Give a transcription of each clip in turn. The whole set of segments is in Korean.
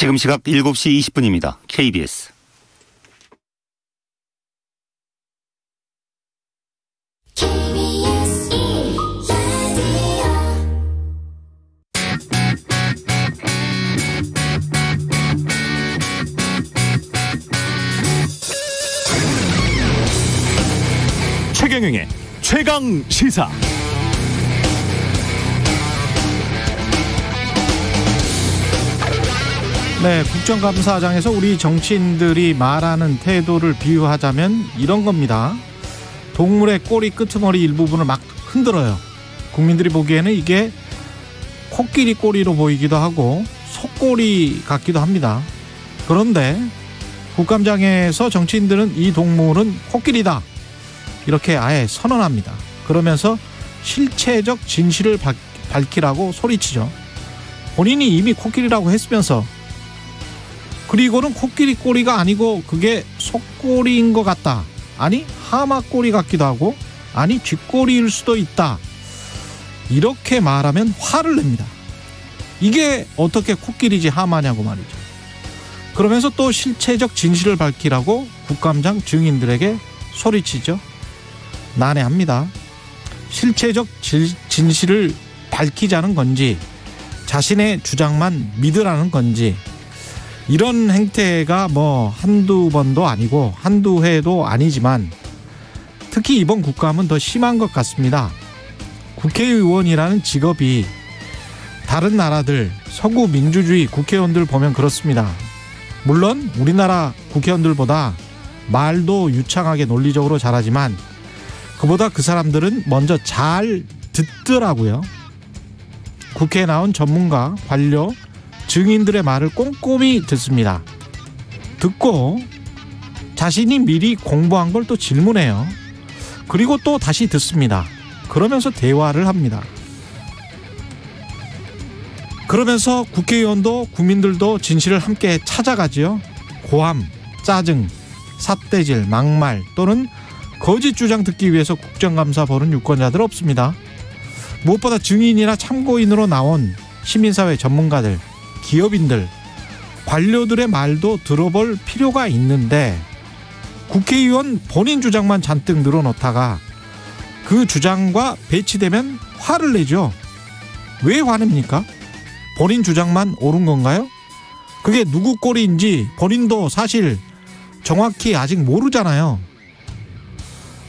지금 시각 7시 20분입니다. KBS. 최경영의 최강 시사. 네, 국정감사장에서 우리 정치인들이 말하는 태도를 비유하자면 이런 겁니다. 동물의 꼬리 끄트머리 일부분을 막 흔들어요. 국민들이 보기에는 이게 코끼리 꼬리로 보이기도 하고 소꼬리 같기도 합니다. 그런데 국감장에서 정치인들은 이 동물은 코끼리다, 이렇게 아예 선언합니다. 그러면서 실체적 진실을 밝히라고 소리치죠. 본인이 이미 코끼리라고 했으면서, 그리고는 코끼리 꼬리가 아니고 그게 소꼬리인 것 같다, 아니 하마 꼬리 같기도 하고, 아니 쥐꼬리일 수도 있다, 이렇게 말하면 화를 냅니다. 이게 어떻게 코끼리지 하마냐고 말이죠. 그러면서 또 실체적 진실을 밝히라고 국감장 증인들에게 소리치죠. 난해합니다. 실체적 진실을 밝히자는 건지 자신의 주장만 믿으라는 건지, 이런 행태가 뭐 한두 번도 아니고 한두 해도 아니지만 특히 이번 국감은 더 심한 것 같습니다. 국회의원이라는 직업이 다른 나라들 서구 민주주의 국회의원들 보면 그렇습니다. 물론 우리나라 국회의원들보다 말도 유창하게 논리적으로 잘하지만 그보다 그 사람들은 먼저 잘 듣더라고요. 국회에 나온 전문가, 관료, 증인들의 말을 꼼꼼히 듣습니다. 듣고 자신이 미리 공부한 걸 또 질문해요. 그리고 또 다시 듣습니다. 그러면서 대화를 합니다. 그러면서 국회의원도 국민들도 진실을 함께 찾아가지요. 고함, 짜증, 삿대질, 막말 또는 거짓 주장 듣기 위해서 국정감사 보는 유권자들 없습니다. 무엇보다 증인이나 참고인으로 나온 시민사회 전문가들, 기업인들, 관료들의 말도 들어볼 필요가 있는데 국회의원 본인 주장만 잔뜩 늘어놓다가 그 주장과 배치되면 화를 내죠. 왜 화냅니까? 본인 주장만 옳은 건가요? 그게 누구 꼴인지 본인도 사실 정확히 아직 모르잖아요.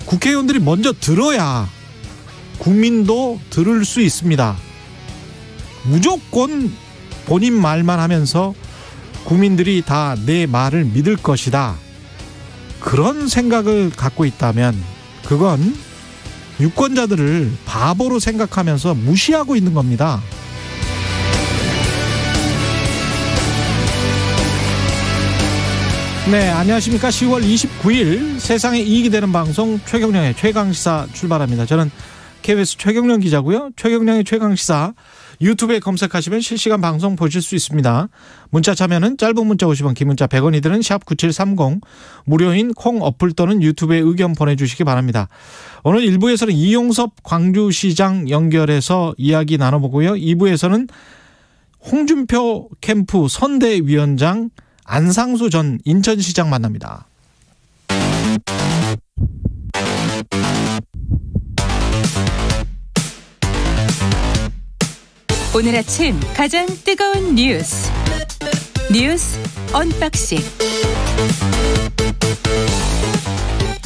국회의원들이 먼저 들어야 국민도 들을 수 있습니다. 무조건 본인 말만 하면서 국민들이 다 내 말을 믿을 것이다, 그런 생각을 갖고 있다면 그건 유권자들을 바보로 생각하면서 무시하고 있는 겁니다. 네, 안녕하십니까. 10월 29일 세상에 이익이 되는 방송 최경령의 최강시사 출발합니다. 저는 KBS 최경령 기자고요. 최경령의 최강시사 유튜브에 검색하시면 실시간 방송 보실 수 있습니다. 문자 참여는 짧은 문자 50원, 긴 문자 100원이 드는 샵9730, 무료인 콩 어플 또는 유튜브에 의견 보내주시기 바랍니다. 오늘 1부에서는 이용섭 광주시장 연결해서 이야기 나눠보고요. 2부에서는 홍준표 캠프 선대위원장 안상수 전 인천시장 만납니다. 오늘 아침 가장 뜨거운 뉴스 언박싱.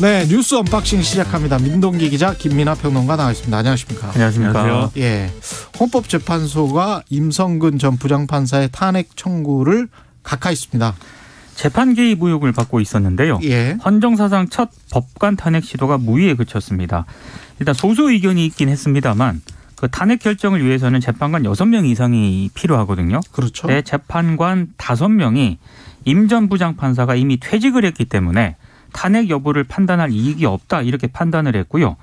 네, 뉴스 언박싱 시작합니다. 민동기 기자, 김민하 평론가 나와있습니다. 안녕하십니까? 안녕하십니까? 예, 헌법재판소가 임성근 전 부장판사의 탄핵 청구를 각하했습니다. 재판 개입 의혹을 받고 있었는데요. 예. 헌정사상 첫 법관 탄핵 시도가 무의에 그쳤습니다. 일단 소수 의견이 있긴 했습니다만 그 탄핵 결정을 위해서는 재판관 6명 이상이 필요하거든요. 그렇죠. 네, 재판관 5명이 임 전 부장판사가 이미 퇴직을 했기 때문에 탄핵 여부를 판단할 이익이 없다, 이렇게 판단을 했고요.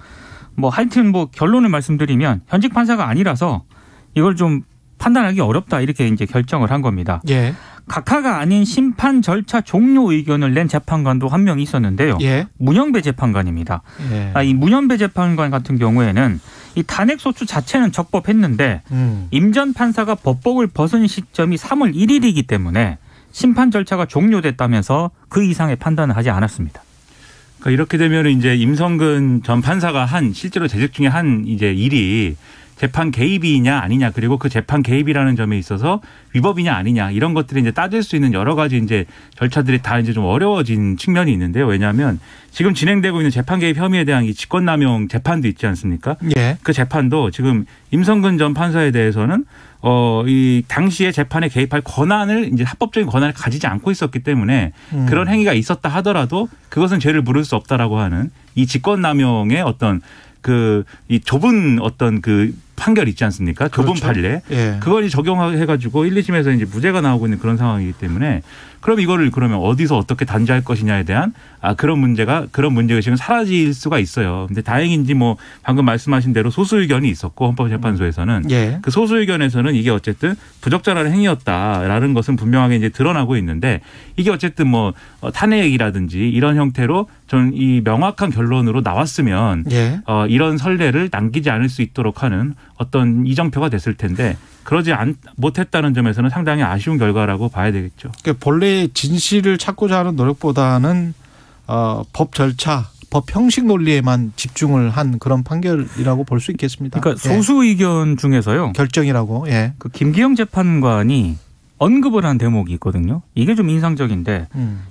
뭐 하여튼 뭐 결론을 말씀드리면 현직 판사가 아니라서 이걸 좀 판단하기 어렵다, 이렇게 이제 결정을 한 겁니다. 예. 각하가 아닌 심판 절차 종료 의견을 낸 재판관도 한 명 있었는데요. 예. 문영배 재판관입니다. 예. 이 문영배 재판관 같은 경우에는 이 탄핵 소추 자체는 적법했는데 임 전 판사가 법복을 벗은 시점이 3월 1일이기 때문에 심판 절차가 종료됐다면서 그 이상의 판단을 하지 않았습니다. 그러니까 이렇게 되면 이제 임성근 전 판사가 실제로 재직 중에 이제 일이 재판 개입이냐 아니냐, 그리고 그 재판 개입이라는 점에 있어서 위법이냐 아니냐, 이런 것들이 이제 따질 수 있는 여러 가지 이제 절차들이 다 이제 좀 어려워진 측면이 있는데요. 왜냐하면 지금 진행되고 있는 재판 개입 혐의에 대한 이 직권남용 재판도 있지 않습니까? 예. 그 재판도 지금 임성근 전 판사에 대해서는 이 당시에 재판에 개입할 권한을, 이제 합법적인 권한을 가지지 않고 있었기 때문에 그런 행위가 있었다 하더라도 그것은 죄를 물을 수 없다라고 하는 이 직권남용의 어떤 이 좁은 어떤 판결 있지 않습니까? 좁은 그렇죠. 판례. 예. 그걸 적용해가지고 1, 2심에서 이제 무죄가 나오고 있는 그런 상황이기 때문에, 그럼 이거를 그러면 어디서 어떻게 단죄할 것이냐에 대한 그런 문제가 지금 사라질 수가 있어요. 근데 다행인지 방금 말씀하신 대로 소수 의견이 있었고 헌법재판소에서는 예. 그 소수 의견에서는 이게 어쨌든 부적절한 행위였다라는 것은 분명하게 이제 드러나고 있는데, 이게 어쨌든 탄핵이라든지 이런 형태로 전 이 명확한 결론으로 나왔으면 예. 이런 선례를 남기지 않을 수 있도록 하는 어떤 이정표가 됐을 텐데, 그러지 못했다는 점에서는 상당히 아쉬운 결과라고 봐야 되겠죠. 그러니까 본래 진실을 찾고자 하는 노력보다는 법 절차, 법 형식 논리에만 집중을 한 그런 판결이라고 볼 수 있겠습니다. 그러니까 소수 의견 중에서요. 결정이라고. 예. 그 김기영 재판관이 언급을 한 대목이 있거든요. 이게 좀 인상적인데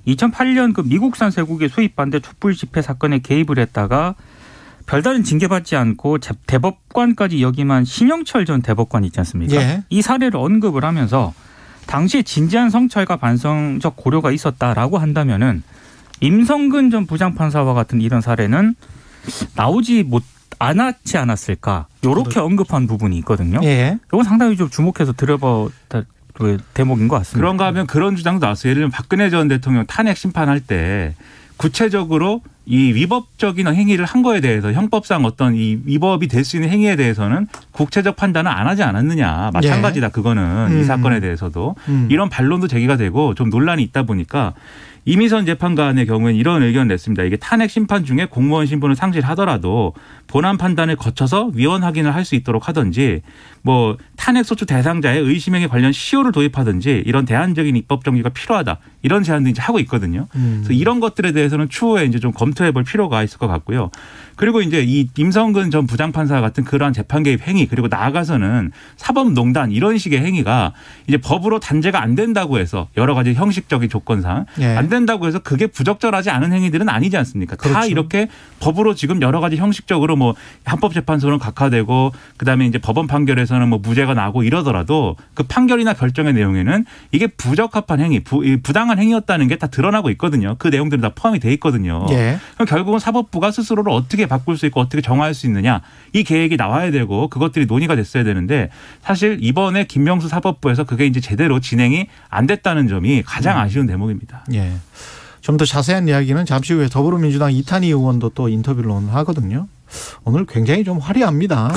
2008년 그 미국산 쇠고기 수입 반대 촛불 집회 사건에 개입을 했다가 별다른 징계받지 않고 대법관까지 역임한 신영철 전 대법관 있지 않습니까? 예. 이 사례를 언급을 하면서 당시에 진지한 성찰과 반성적 고려가 있었다라고 한다면은 임성근 전 부장판사와 같은 이런 사례는 나오지 않았지 않았을까? 이렇게 언급한 부분이 있거든요. 예. 이건 상당히 좀 주목해서 들어볼 대목인 것 같습니다. 그런가 하면 그런 주장도 나왔어요. 예를 들면 박근혜 전 대통령 탄핵 심판할 때 구체적으로 이 위법적인 행위를 한 거에 대해서 형법상 어떤 이 위법이 될 수 있는 행위에 대해서는 국체적 판단을 안 하지 않았느냐. 마찬가지다. 그거는 이 사건에 대해서도 이런 반론도 제기가 되고 좀 논란이 있다 보니까 이미선 재판관의 경우에는 이런 의견을 냈습니다. 이게 탄핵 심판 중에 공무원 신분을 상실하더라도 본안 판단을 거쳐서 위헌 확인을 할 수 있도록 하든지 탄핵 소추 대상자의 의심행위 관련 시효를 도입하든지 이런 대안적인 입법 정리가 필요하다. 이런 제안도 이제 하고 있거든요. 그래서 이런 것들에 대해서는 추후에 이제 좀 검토해 볼 필요가 있을 것 같고요. 그리고 이제 이 임성근 전 부장판사 같은 그러한 재판 개입 행위, 그리고 나아가서는 사법농단 이런 식의 행위가 이제 법으로 단죄가 안 된다고 해서 여러 가지 형식적인 조건상 안 된다고 해서 그게 부적절하지 않은 행위들은 아니지 않습니까? 그렇죠. 다 이렇게 법으로 지금 여러 가지 형식적으로 헌법재판소는 각하되고 그다음에 이제 법원 판결에서는 무죄가 나고 이러더라도 그 판결이나 결정의 내용에는 이게 부적합한 행위, 부당한 행위였다는 게 다 드러나고 있거든요. 그 내용들은 다 포함이 돼 있거든요. 예. 그럼 결국은 사법부가 스스로를 어떻게 바꿀 수 있고 어떻게 정화할 수 있느냐, 이 계획이 나와야 되고 그것들이 논의가 됐어야 되는데, 사실 이번에 김명수 사법부에서 그게 이제 제대로 진행이 안 됐다는 점이 가장 아쉬운 대목입니다. 예. 좀 더 자세한 이야기는 잠시 후에 더불어민주당 이탄희 의원도 또 인터뷰를 오늘 하거든요. 오늘 굉장히 좀 화려합니다.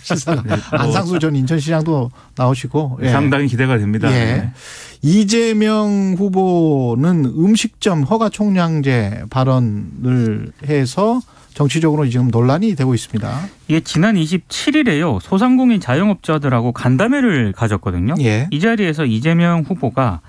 시사가. 안상수 전 인천시장도 나오시고. 예. 상당히 기대가 됩니다. 예. 네. 이재명 후보는 음식점 허가 총량제 발언을 해서 정치적으로 지금 논란이 되고 있습니다. 이게 지난 27일에요. 소상공인 자영업자들하고 간담회를 가졌거든요. 예. 이 자리에서 이재명 후보가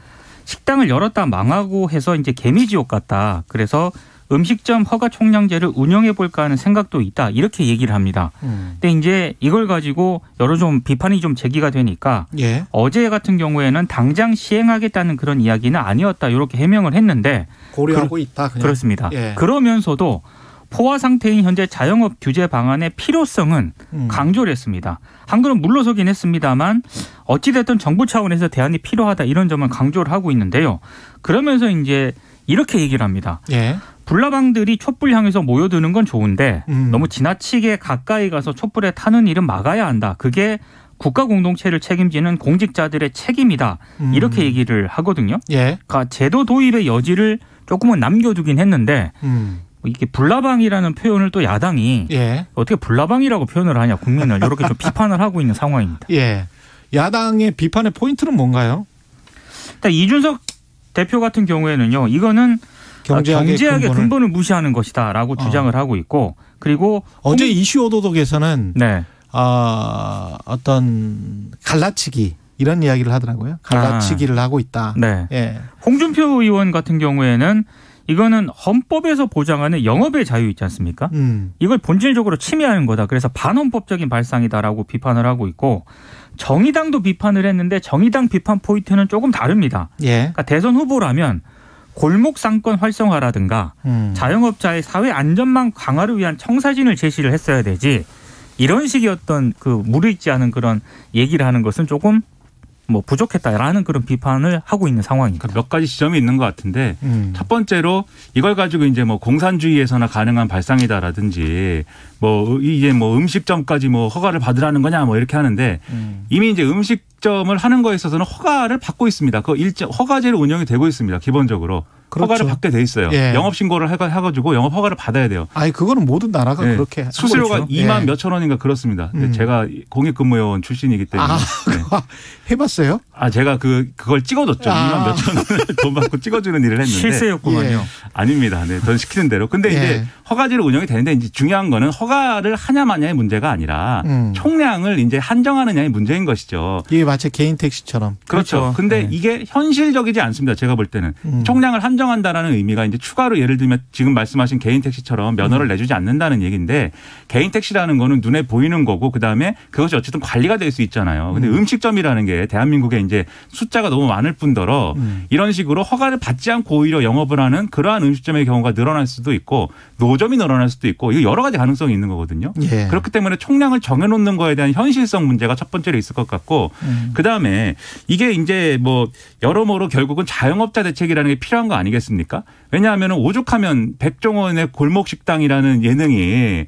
식당을 열었다 망하고 해서 이제 개미지옥 같다. 그래서 음식점 허가 총량제를 운영해 볼까 하는 생각도 있다. 이렇게 얘기를 합니다. 근데 이제 이걸 가지고 여러 좀 비판이 좀 제기가 되니까 예. 어제 같은 경우에는 당장 시행하겠다는 그런 이야기는 아니었다. 이렇게 해명을 했는데 고려하고 있다. 그냥. 그렇습니다. 예. 그러면서도 포화 상태인 현재 자영업 규제 방안의 필요성은 강조를 했습니다. 한글은 물러서긴 했습니다만 어찌됐든 정부 차원에서 대안이 필요하다 이런 점을 강조를 하고 있는데요. 그러면서 이제 이렇게 얘기를 합니다. 예. 불나방들이 촛불 향해서 모여드는 건 좋은데 너무 지나치게 가까이 가서 촛불에 타는 일은 막아야 한다. 그게 국가 공동체를 책임지는 공직자들의 책임이다. 이렇게 얘기를 하거든요. 예. 그러니까 제도 도입의 여지를 조금은 남겨두긴 했는데 이게 불나방이라는 표현을 또 야당이 예. 어떻게 불나방이라고 표현을 하냐 국민을 이렇게 좀 비판을 하고 있는 상황입니다. 예. 야당의 비판의 포인트는 뭔가요? 일단 이준석 대표 같은 경우에는요. 이거는 경제학의 근본을 무시하는 것이다라고 주장을 하고 있고, 그리고 어제 이슈 오도독에서는 네. 어떤 갈라치기 이런 이야기를 하더라고요. 갈라치기를 하고 있다. 네. 예. 홍준표 의원 같은 경우에는 이거는 헌법에서 보장하는 영업의 자유 있지 않습니까? 이걸 본질적으로 침해하는 거다. 그래서 반헌법적인 발상이다라고 비판을 하고 있고 정의당도 비판을 했는데 정의당 비판 포인트는 조금 다릅니다. 예. 그러니까 대선 후보라면 골목 상권 활성화라든가 자영업자의 사회 안전망 강화를 위한 청사진을 제시를 했어야 되지 이런 식의 어떤 그 무르익지 않은 그런 얘기를 하는 것은 조금 뭐 부족했다라는 그런 비판을 하고 있는 상황입니다. 몇 가지 지점이 있는 것 같은데 첫 번째로 이걸 가지고 이제 뭐 공산주의에서나 가능한 발상이다라든지 뭐 이제 뭐 음식점까지 뭐 허가를 받으라는 거냐 뭐 이렇게 하는데 이미 이제 음식점을 하는 거에 있어서는 허가를 받고 있습니다. 그 일정 허가제로 운영이 되고 있습니다. 기본적으로. 그렇죠. 허가를 받게 돼 있어요. 예. 영업 신고를 해가지고 영업 허가를 받아야 돼요. 아니 그거는 모든 나라가 네. 그렇게 수수료가 하고 있죠. 2만 예. 몇천 원인가 그렇습니다. 제가 공익근무요원 출신이기 때문에. 네. 해봤어요? 제가 그걸 찍어줬죠. 2만 몇천 원을 돈 받고 찍어주는 일을 했는데. 실세였구만요. 예. 아닙니다. 네, 전 시키는 대로. 근데 예. 이제 허가제로 운영이 되는데 이제 중요한 거는 허가를 하냐 마냐의 문제가 아니라 총량을 이제 한정하느냐의 문제인 것이죠. 이게 마치 개인 택시처럼. 그렇죠. 근데 이게 현실적이지 않습니다. 제가 볼 때는. 총량을 한정한다라는 의미가 이제 추가로 예를 들면 지금 말씀하신 개인 택시처럼 면허를 내주지 않는다는 얘기인데 개인 택시라는 거는 눈에 보이는 거고 그다음에 그것이 어쨌든 관리가 될 수 있잖아요. 근데 음식점이라는 게 대한민국에 이제 숫자가 너무 많을 뿐더러 이런 식으로 허가를 받지 않고 오히려 영업을 하는 그러한 음식점의 경우가 늘어날 수도 있고 노점이 늘어날 수도 있고 이거 여러 가지 가능성이 있는 거거든요. 예. 그렇기 때문에 총량을 정해놓는 거에 대한 현실성 문제가 첫 번째로 있을 것 같고 그다음에 이게 이제 뭐 여러모로 결국은 자영업자 대책이라는 게 필요한 거 아니겠습니까? 왜냐하면 오죽하면 백종원의 골목식당이라는 예능이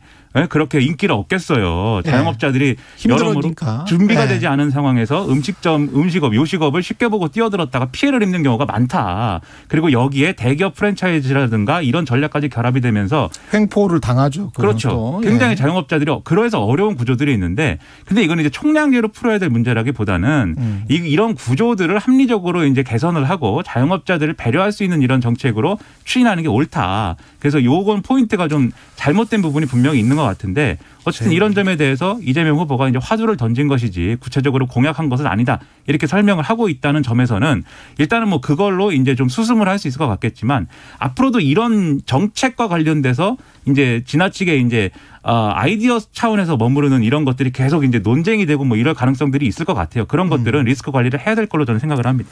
그렇게 인기를 얻겠어요. 자영업자들이 여러모로 힘들으니까. 준비가 네. 되지 않은 상황에서 음식업, 요식업을 쉽게 보고 뛰어들었다가 피해를 입는 경우가 많다. 그리고 여기에 대기업 프랜차이즈라든가 이런 전략까지 결합이 되면서 횡포를 당하죠. 그렇죠. 또. 굉장히 예. 자영업자들이 그래서 어려운 구조들이 있는데 근데 이거는 이제 총량제로 풀어야 될 문제라기보다는 이런 구조들을 합리적으로 이제 개선을 하고 자영업자들을 배려할 수 있는 이런 정책으로 추진하는 게 옳다. 그래서 요건 포인트가 좀 잘못된 부분이 분명히 있는 것 같은데 어쨌든 이런 점에 대해서 이재명 후보가 이제 화두를 던진 것이지 구체적으로 공약한 것은 아니다. 이렇게 설명을 하고 있다는 점에서는 일단은 뭐 그걸로 이제 좀 수습을 할 수 있을 것 같겠지만 앞으로도 이런 정책과 관련돼서 이제 지나치게 이제 아이디어 차원에서 머무르는 이런 것들이 계속 이제 논쟁이 되고 뭐 이럴 가능성들이 있을 것 같아요. 그런 것들은 리스크 관리를 해야 될 걸로 저는 생각을 합니다.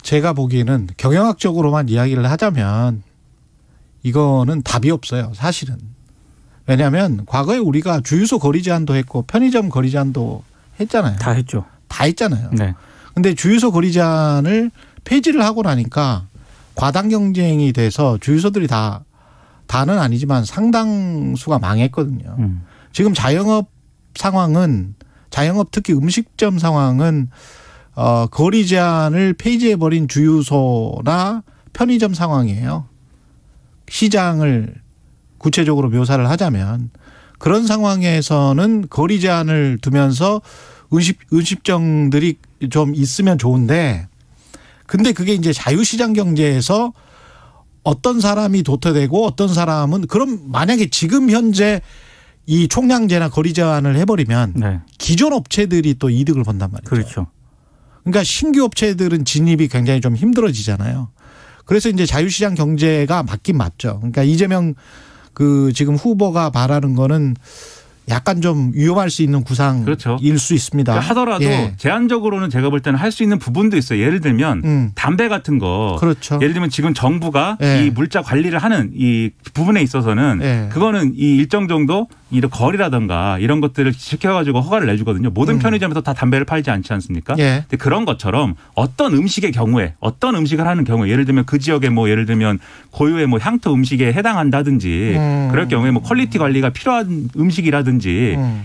제가 보기에는 경영학적으로만 이야기를 하자면 이거는 답이 없어요. 사실은. 왜냐하면 과거에 우리가 주유소 거리 제한도 했고 편의점 거리 제한도 했잖아요. 다 했죠. 다 했잖아요. 네. 근데 주유소 거리 제한을 폐지를 하고 나니까 과당 경쟁이 돼서 주유소들이 다는 아니지만 상당수가 망했거든요. 지금 자영업 상황은 자영업 특히 음식점 상황은 거리 제한을 폐지해버린 주유소나 편의점 상황이에요. 시장을 구체적으로 묘사를 하자면 그런 상황에서는 거리 제한을 두면서 음식점들이 좀 있으면 좋은데 근데 그게 이제 자유시장 경제에서 어떤 사람이 도태되고 어떤 사람은 그럼 만약에 지금 현재 이 총량제나 거리 제한을 해버리면 네. 기존 업체들이 또 이득을 본단 말이죠. 그렇죠. 그러니까 신규 업체들은 진입이 굉장히 좀 힘들어지잖아요. 그래서 이제 자유시장 경제가 맞긴 맞죠. 그러니까 이재명 지금 후보가 말하는 거는 약간 좀 위험할 수 있는 구상일 그렇죠. 수 있습니다. 그러니까 하더라도 예. 제한적으로는 제가 볼 때는 할 수 있는 부분도 있어요. 예를 들면 담배 같은 거. 그렇죠. 예를 들면 지금 정부가 예. 이 물자 관리를 하는 이 부분에 있어서는 예. 그거는 이 일정 정도 이런 거리라든가 이런 것들을 지켜가지고 허가를 내주거든요. 모든 편의점에서 다 담배를 팔지 않지 않습니까? 예. 근데 그런 것처럼 어떤 음식의 경우에 어떤 음식을 하는 경우에 예를 들면 그 지역에 뭐 예를 들면 고유의 뭐 향토 음식에 해당한다든지 그럴 경우에 뭐 퀄리티 관리가 필요한 음식이라든지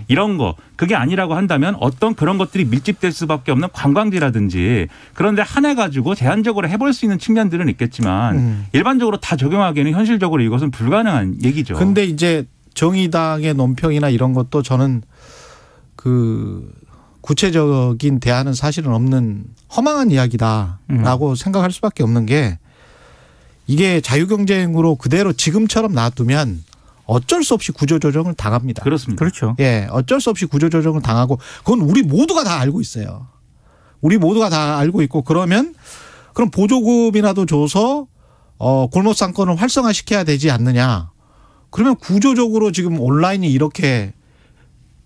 이런 거 그게 아니라고 한다면 어떤 그런 것들이 밀집될 수밖에 없는 관광지라든지 그런데 한해가지고 제한적으로 해볼 수 있는 측면들은 있겠지만 일반적으로 다 적용하기에는 현실적으로 이것은 불가능한 얘기죠. 근데 이제 정의당의 논평이나 이런 것도 저는 구체적인 대안은 사실은 없는 허망한 이야기다라고 생각할 수밖에 없는 게 이게 자유경쟁으로 그대로 지금처럼 놔두면 어쩔 수 없이 구조조정을 당합니다. 그렇습니다. 그렇죠. 예, 어쩔 수 없이 구조조정을 당하고 그건 우리 모두가 다 알고 있어요. 우리 모두가 다 알고 있고 그러면 그럼 보조금이라도 줘서 골목 상권을 활성화시켜야 되지 않느냐. 그러면 구조적으로 지금 온라인이 이렇게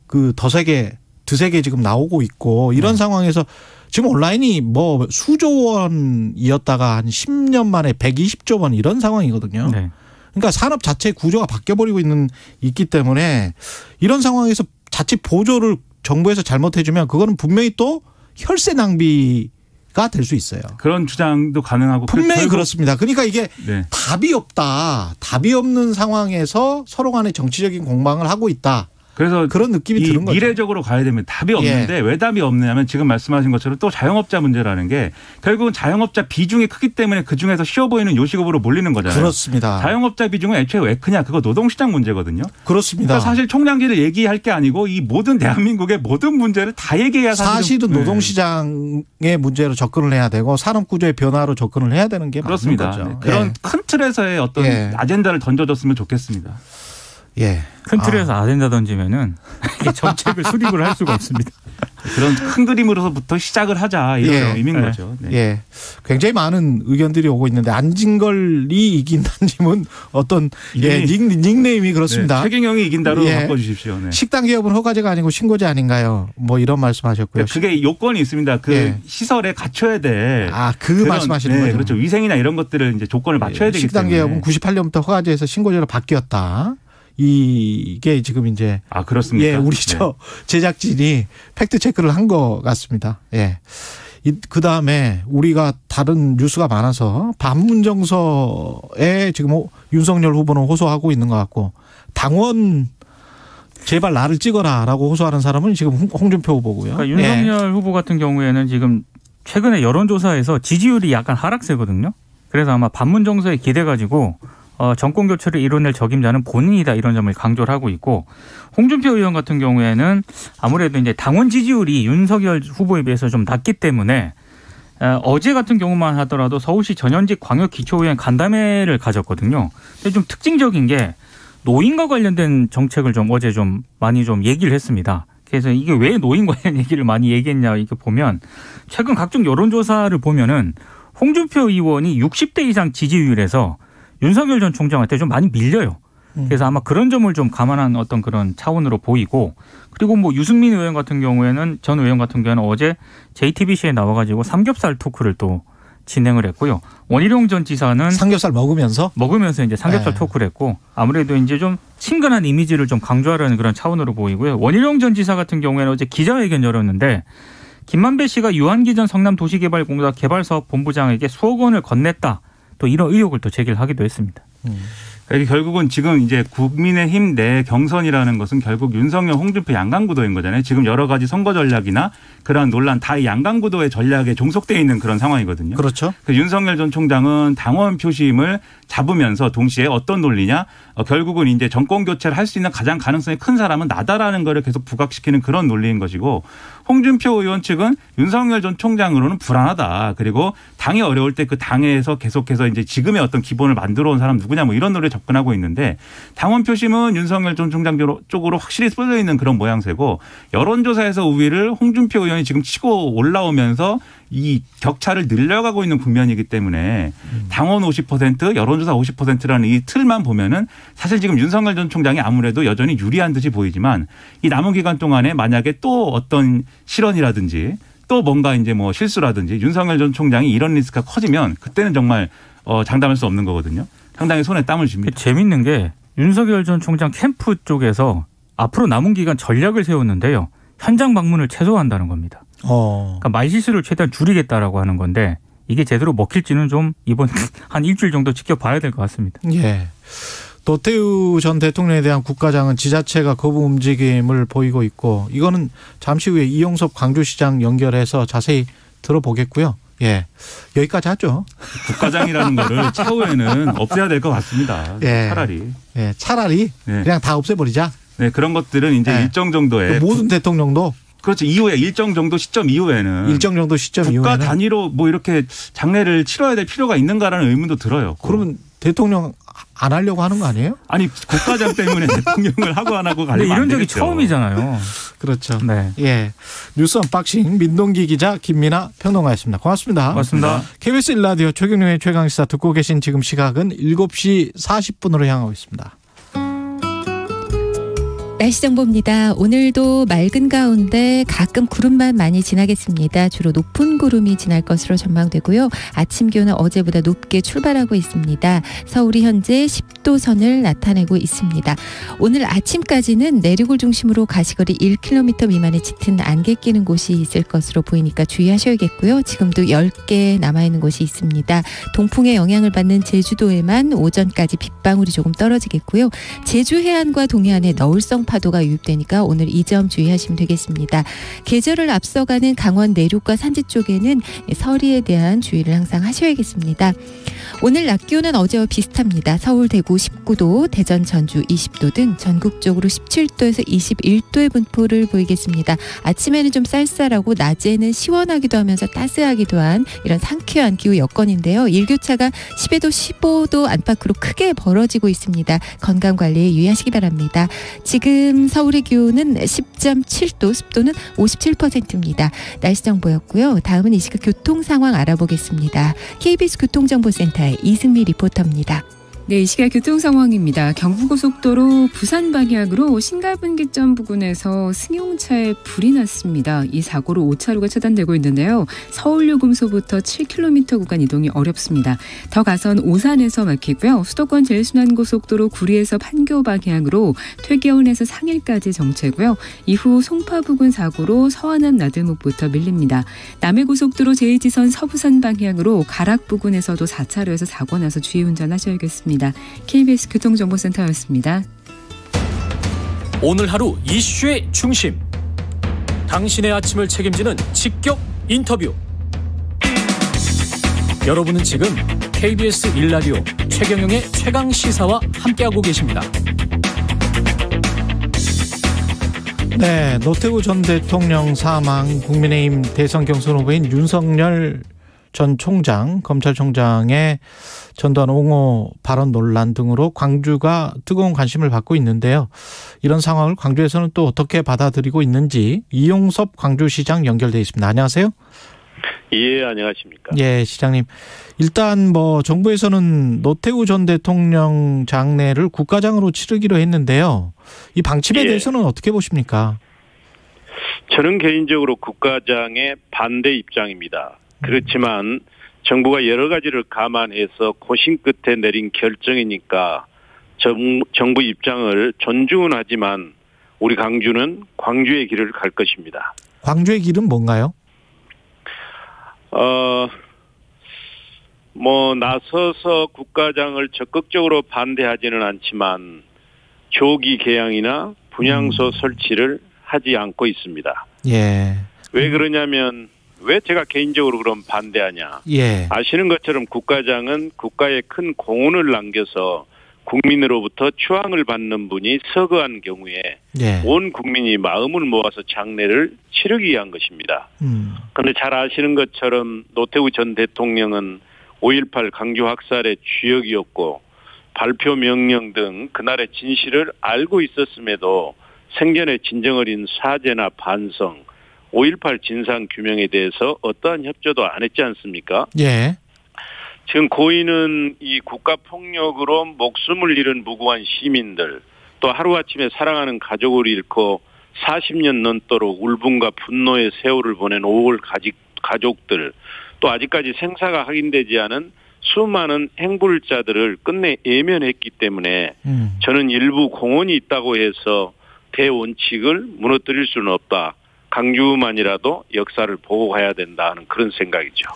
그 두세 개 지금 나오고 있고 이런 상황에서 지금 온라인이 뭐 수조 원이었다가 한 10년 만에 120조 원 이런 상황이거든요. 네. 그러니까 산업 자체 구조가 바뀌어버리고 있기 때문에 이런 상황에서 자칫 보조를 정부에서 잘못해주면 그거는 분명히 또 혈세 낭비가 될 수 있어요. 그런 주장도 가능하고 분명히 그렇습니다. 그러니까 이게 네. 답이 없다. 답이 없는 상황에서 서로 간에 정치적인 공방을 하고 있다. 그래서 그런 느낌이 드는 거죠. 미래적으로 가야 되면 답이 없는데 왜 답이 없느냐면 지금 말씀하신 것처럼 또 자영업자 문제라는 게 결국은 자영업자 비중이 크기 때문에 그중에서 쉬워 보이는 요식업으로 몰리는 거잖아요. 그렇습니다. 자영업자 비중은 애초에 왜 크냐. 그거 노동시장 문제거든요. 그렇습니다. 그러니까 사실 총량기를 얘기할 게 아니고 이 모든 대한민국의 모든 문제를 다 얘기해야 사실은 노동시장의 문제로 접근을 해야 되고 산업구조의 변화로 접근을 해야 되는 게 그렇습니다. 맞는 거죠. 네. 그런 큰 틀에서의 어떤 아젠다를 던져줬으면 좋겠습니다. 예. 큰 틀에서 아젠다 던지면은 정책을 수립을 할 수가 없습니다. 그런 큰 그림으로부터 시작을 하자 이런 의미인 거죠. 네. 예. 굉장히 많은 의견들이 오고 있는데 안진걸이 이긴다님은 어떤 닉네임이 그렇습니다. 네. 최경영이 이긴다로 바꿔주십시오. 네. 식당 개업은 허가제가 아니고 신고제 아닌가요? 뭐 이런 말씀하셨고요. 그게 요건이 있습니다. 그 시설에 갖춰야 돼. 그 말씀하시는 거예요. 그렇죠. 위생이나 이런 것들을 이제 조건을 맞춰야 되기 때문에. 식당 개업은 98년부터 허가제에서 신고제로 바뀌었다. 이게 지금 이제 그렇습니까? 예, 우리 제작진이 팩트 체크를 한 것 같습니다. 예. 그 다음에 우리가 다른 뉴스가 많아서 반문정서에 지금 윤석열 후보는 호소하고 있는 것 같고 당원 제발 나를 찍어라라고 호소하는 사람은 지금 홍준표 후보고요. 그러니까 윤석열 후보 같은 경우에는 지금 최근에 여론조사에서 지지율이 약간 하락세거든요. 그래서 아마 반문정서에 기대가지고 정권 교체를 이뤄낼 적임자는 본인이다 이런 점을 강조를 하고 있고 홍준표 의원 같은 경우에는 아무래도 이제 당원 지지율이 윤석열 후보에 비해서 좀 낮기 때문에 어제 같은 경우만 하더라도 서울시 전현직 광역기초의원 간담회를 가졌거든요. 근데 좀 특징적인 게 노인과 관련된 정책을 좀 어제 좀 많이 좀 얘기를 했습니다. 그래서 이게 왜 노인 관련 얘기를 많이 얘기했냐 이렇게 보면 최근 각종 여론조사를 보면은 홍준표 의원이 60대 이상 지지율에서 윤석열 전 총장한테 좀 많이 밀려요. 그래서 아마 그런 점을 좀 감안한 어떤 그런 차원으로 보이고 그리고 뭐 유승민 의원 같은 경우에는 전 의원 같은 경우에는 어제 JTBC에 나와가지고 삼겹살 토크를 또 진행을 했고요. 원희룡 전 지사는 삼겹살 먹으면서 이제 삼겹살 토크를 했고 아무래도 이제 좀 친근한 이미지를 좀 강조하려는 그런 차원으로 보이고요. 원희룡 전 지사 같은 경우에는 어제 기자회견 열었는데 김만배 씨가 유한기 전 성남도시개발공사 개발사업 본부장에게 수억 원을 건넸다. 또 이런 의혹을 또 제기를 하기도 했습니다. 결국은 지금 이제 국민의힘 내 경선이라는 것은 결국 윤석열, 홍준표 양강구도인 거잖아요. 지금 여러 가지 선거 전략이나 그런 논란 다 이 양강구도의 전략에 종속되어 있는 그런 상황이거든요. 그렇죠. 윤석열 전 총장은 당원 표심을 잡으면서 동시에 어떤 논리냐 결국은 이제 정권 교체를 할 수 있는 가장 가능성이 큰 사람은 나다라는 거를 계속 부각시키는 그런 논리인 것이고 홍준표 의원 측은 윤석열 전 총장으로는 불안하다. 그리고 당이 어려울 때 그 당에서 계속해서 이제 지금의 어떤 기본을 만들어 온 사람 누구냐 뭐 이런 논리에 접근하고 있는데 당원 표심은 윤석열 전 총장 쪽으로 확실히 쏠려 있는 그런 모양새고 여론조사에서 우위를 홍준표 의원이 지금 치고 올라오면서 이 격차를 늘려가고 있는 국면이기 때문에 당원 50% 여론조사 50%라는 이 틀만 보면은 사실 지금 윤석열 전 총장이 아무래도 여전히 유리한 듯이 보이지만 이 남은 기간 동안에 만약에 또 어떤 실언이라든지 또 뭔가 이제 뭐 실수라든지 윤석열 전 총장이 이런 리스크가 커지면 그때는 정말 장담할 수 없는 거거든요. 상당히 손에 땀을 줍니다. 재밌는 게 윤석열 전 총장 캠프 쪽에서 앞으로 남은 기간 전략을 세웠는데요. 현장 방문을 최소화한다는 겁니다. 그러니까 말실수를 최대한 줄이겠다라고 하는 건데 이게 제대로 먹힐지는 좀 이번 한 일주일 정도 지켜봐야 될 것 같습니다. 예. 노태우 전 대통령에 대한 국가장은 지자체가 거부 움직임을 보이고 있고 이거는 잠시 후에 이용섭 광주시장 연결해서 자세히 들어보겠고요. 예. 여기까지 하죠. 국가장이라는 거를 차후에는 없애야 될 것 같습니다. 예. 차라리. 예. 차라리 그냥 다 없애버리자. 네. 그런 것들은 이제 일정 정도의. 모든 대통령도. 그렇죠. 이후에 일정 정도 시점 이후에는. 일정 정도 시점 국가 이후에는. 국가 단위로 뭐 이렇게 장례를 치러야 될 필요가 있는가라는 의문도 들어요. 그러면 대통령 안 하려고 하는 거 아니에요? 아니 국가장 때문에 대통령을 하고 안 하고 가려면 이런 적이 되겠죠. 처음이잖아요. 그렇죠. 네. 예. 뉴스 언박싱 민동기 기자 김민아 평론가였습니다. 고맙습니다. 고맙습니다. KBS 1라디오 최경영의 최강시사 듣고 계신 지금 시각은 7시 40분으로 향하고 있습니다. 날씨 정보입니다. 오늘도 맑은 가운데 가끔 구름만 많이 지나겠습니다. 주로 높은 구름이 지날 것으로 전망되고요. 아침 기온은 어제보다 높게 출발하고 있습니다. 서울이 현재 10도 선을 나타내고 있습니다. 오늘 아침까지는 내륙을 중심으로 가시거리 1km 미만의 짙은 안개 끼는 곳이 있을 것으로 보이니까 주의하셔야겠고요. 지금도 10개 남아있는 곳이 있습니다. 동풍의 영향을 받는 제주도에만 오전까지 빗방울이 조금 떨어지겠고요. 제주 해안과 동해안에 너울성 파도가 유입되니까 오늘 이 점 주의하시면 되겠습니다. 계절을 앞서가는 강원 내륙과 산지 쪽에는 서리에 대한 주의를 항상 하셔야겠습니다. 오늘 낮 기온은 어제와 비슷합니다. 서울, 대구 19도, 대전, 전주 20도 등 전국적으로 17도에서 21도의 분포를 보이겠습니다. 아침에는 좀 쌀쌀하고 낮에는 시원하기도 하면서 따스하기도 한 이런 상쾌한 기후 여건인데요. 일교차가 10에도 15도 안팎으로 크게 벌어지고 있습니다. 건강관리에 유의하시기 바랍니다. 지금 서울의 기온은 10.7도, 습도는 57%입니다. 날씨 정보였고요. 다음은 이 시각 교통 상황 알아보겠습니다. KBS 교통정보센터의 이승미 리포터입니다. 네, 이 시각 교통 상황입니다. 경부고속도로 부산 방향으로 신갈분기점 부근에서 승용차에 불이 났습니다. 이 사고로 5차로가 차단되고 있는데요. 서울요금소부터 7km 구간 이동이 어렵습니다. 더 가선 오산에서 막히고요. 수도권 제일순환고속도로 구리에서 판교 방향으로 퇴계원에서 상일까지 정체고요. 이후 송파 부근 사고로 서안암 나들목부터 밀립니다. 남해고속도로 제2지선 서부산 방향으로 가락 부근에서도 4차로에서 사고 나서 주의 운전하셔야겠습니다. KBS 교통정보센터였습니다. 오늘 하루 이슈의 중심. 당신의 아침을 책임지는 직격 인터뷰. 여러분은 지금 KBS 1라디오 최경영의 최강시사와 함께하고 계십니다. 네, 노태우 전 대통령 사망, 국민의힘 대선 경선 후보인 윤석열 전 총장, 검찰총장의 전두환 옹호 발언 논란 등으로 광주가 뜨거운 관심을 받고 있는데요. 이런 상황을 광주에서는 또 어떻게 받아들이고 있는지 이용섭 광주시장 연결돼 있습니다. 안녕하세요. 예, 안녕하십니까. 예, 시장님. 일단 정부에서는 노태우 전 대통령 장례를 국가장으로 치르기로 했는데요. 이 방침에 대해서는 어떻게 보십니까? 저는 개인적으로 국가장의 반대 입장입니다. 그렇지만 정부가 여러 가지를 감안해서 고심 끝에 내린 결정이니까 정부 입장을 존중은 하지만 우리 광주는 광주의 길을 갈 것입니다. 광주의 길은 뭔가요? 나서서 국가장을 적극적으로 반대하지는 않지만 조기 개양이나 분향소 설치를 하지 않고 있습니다. 예. 왜 그러냐면 왜 제가 개인적으로 그럼 반대하냐. 예. 아시는 것처럼 국가장은 국가에 큰 공헌을 남겨서 국민으로부터 추앙을 받는 분이 서거한 경우에 온 국민이 마음을 모아서 장례를 치르기 위한 것입니다. 그런데 잘 아시는 것처럼 노태우 전 대통령은 5.18 강주 학살의 주역이었고 발표 명령 등 그날의 진실을 알고 있었음에도 생전에 진정 어린 사죄나 반성, 5.18 진상규명에 대해서 어떠한 협조도 안 했지 않습니까? 예. 지금 고인은 이 국가폭력으로 목숨을 잃은 무고한 시민들, 또 하루아침에 사랑하는 가족을 잃고 40년 넘도록 울분과 분노의 세월을 보낸 5월 가족들, 또 아직까지 생사가 확인되지 않은 수많은 행불자들을 끝내 외면했기 때문에 저는 일부 공헌이 있다고 해서 대원칙을 무너뜨릴 수는 없다. 강주만이라도 역사를 보고 가야 된다는 그런 생각이죠.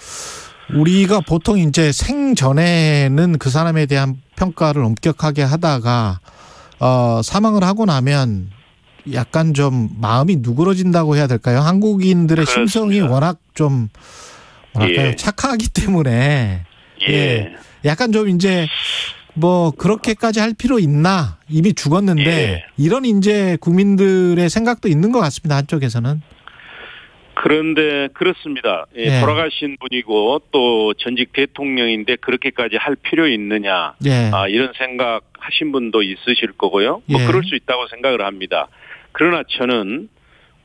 우리가 보통 이제 생전에는 그 사람에 대한 평가를 엄격하게 하다가 사망을 하고 나면 약간 좀 마음이 누그러진다고 해야 될까요? 한국인들의 그렇습니다. 심성이 워낙 좀 뭐랄까요? 착하기 때문에 약간 좀 이제 그렇게까지 할 필요 있나? 이미 죽었는데 이런 이제 국민들의 생각도 있는 것 같습니다. 한쪽에서는. 그런데 그렇습니다. 돌아가신 분이고 또 전직 대통령인데 그렇게까지 할 필요 있느냐. 이런 생각하신 분도 있으실 거고요. 그럴 수 있다고 생각을 합니다. 그러나 저는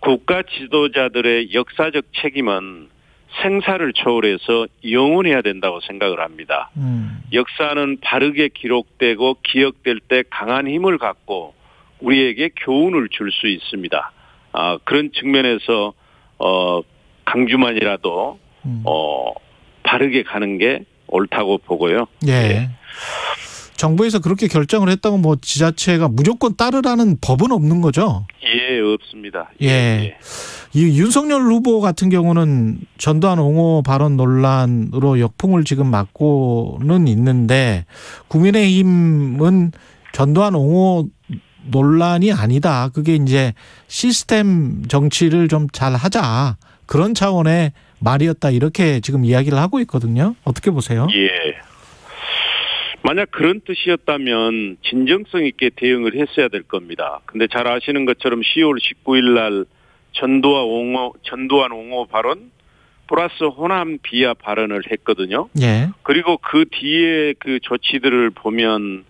국가 지도자들의 역사적 책임은 생사를 초월해서 영원해야 된다고 생각을 합니다. 역사는 바르게 기록되고 기억될 때 강한 힘을 갖고 우리에게 교훈을 줄 수 있습니다. 그런 측면에서 강주만이라도 바르게 가는 게 옳다고 보고요. 예. 네. 정부에서 그렇게 결정을 했다고 뭐 지자체가 무조건 따르라는 법은 없는 거죠? 예, 없습니다. 예. 이 윤석열 후보 같은 경우는 전두환 옹호 발언 논란으로 역풍을 지금 맞고는 있는데 국민의힘은 전두환 옹호 논란이 아니다. 그게 이제 시스템 정치를 좀 잘 하자. 그런 차원의 말이었다. 이렇게 지금 이야기를 하고 있거든요. 어떻게 보세요? 예. 만약 그런 뜻이었다면 진정성 있게 대응을 했어야 될 겁니다. 근데 잘 아시는 것처럼 10월 19일 날 전두환 옹호 발언 플러스 호남 비하 발언을 했거든요. 예. 그리고 그 뒤에 그 조치들을 보면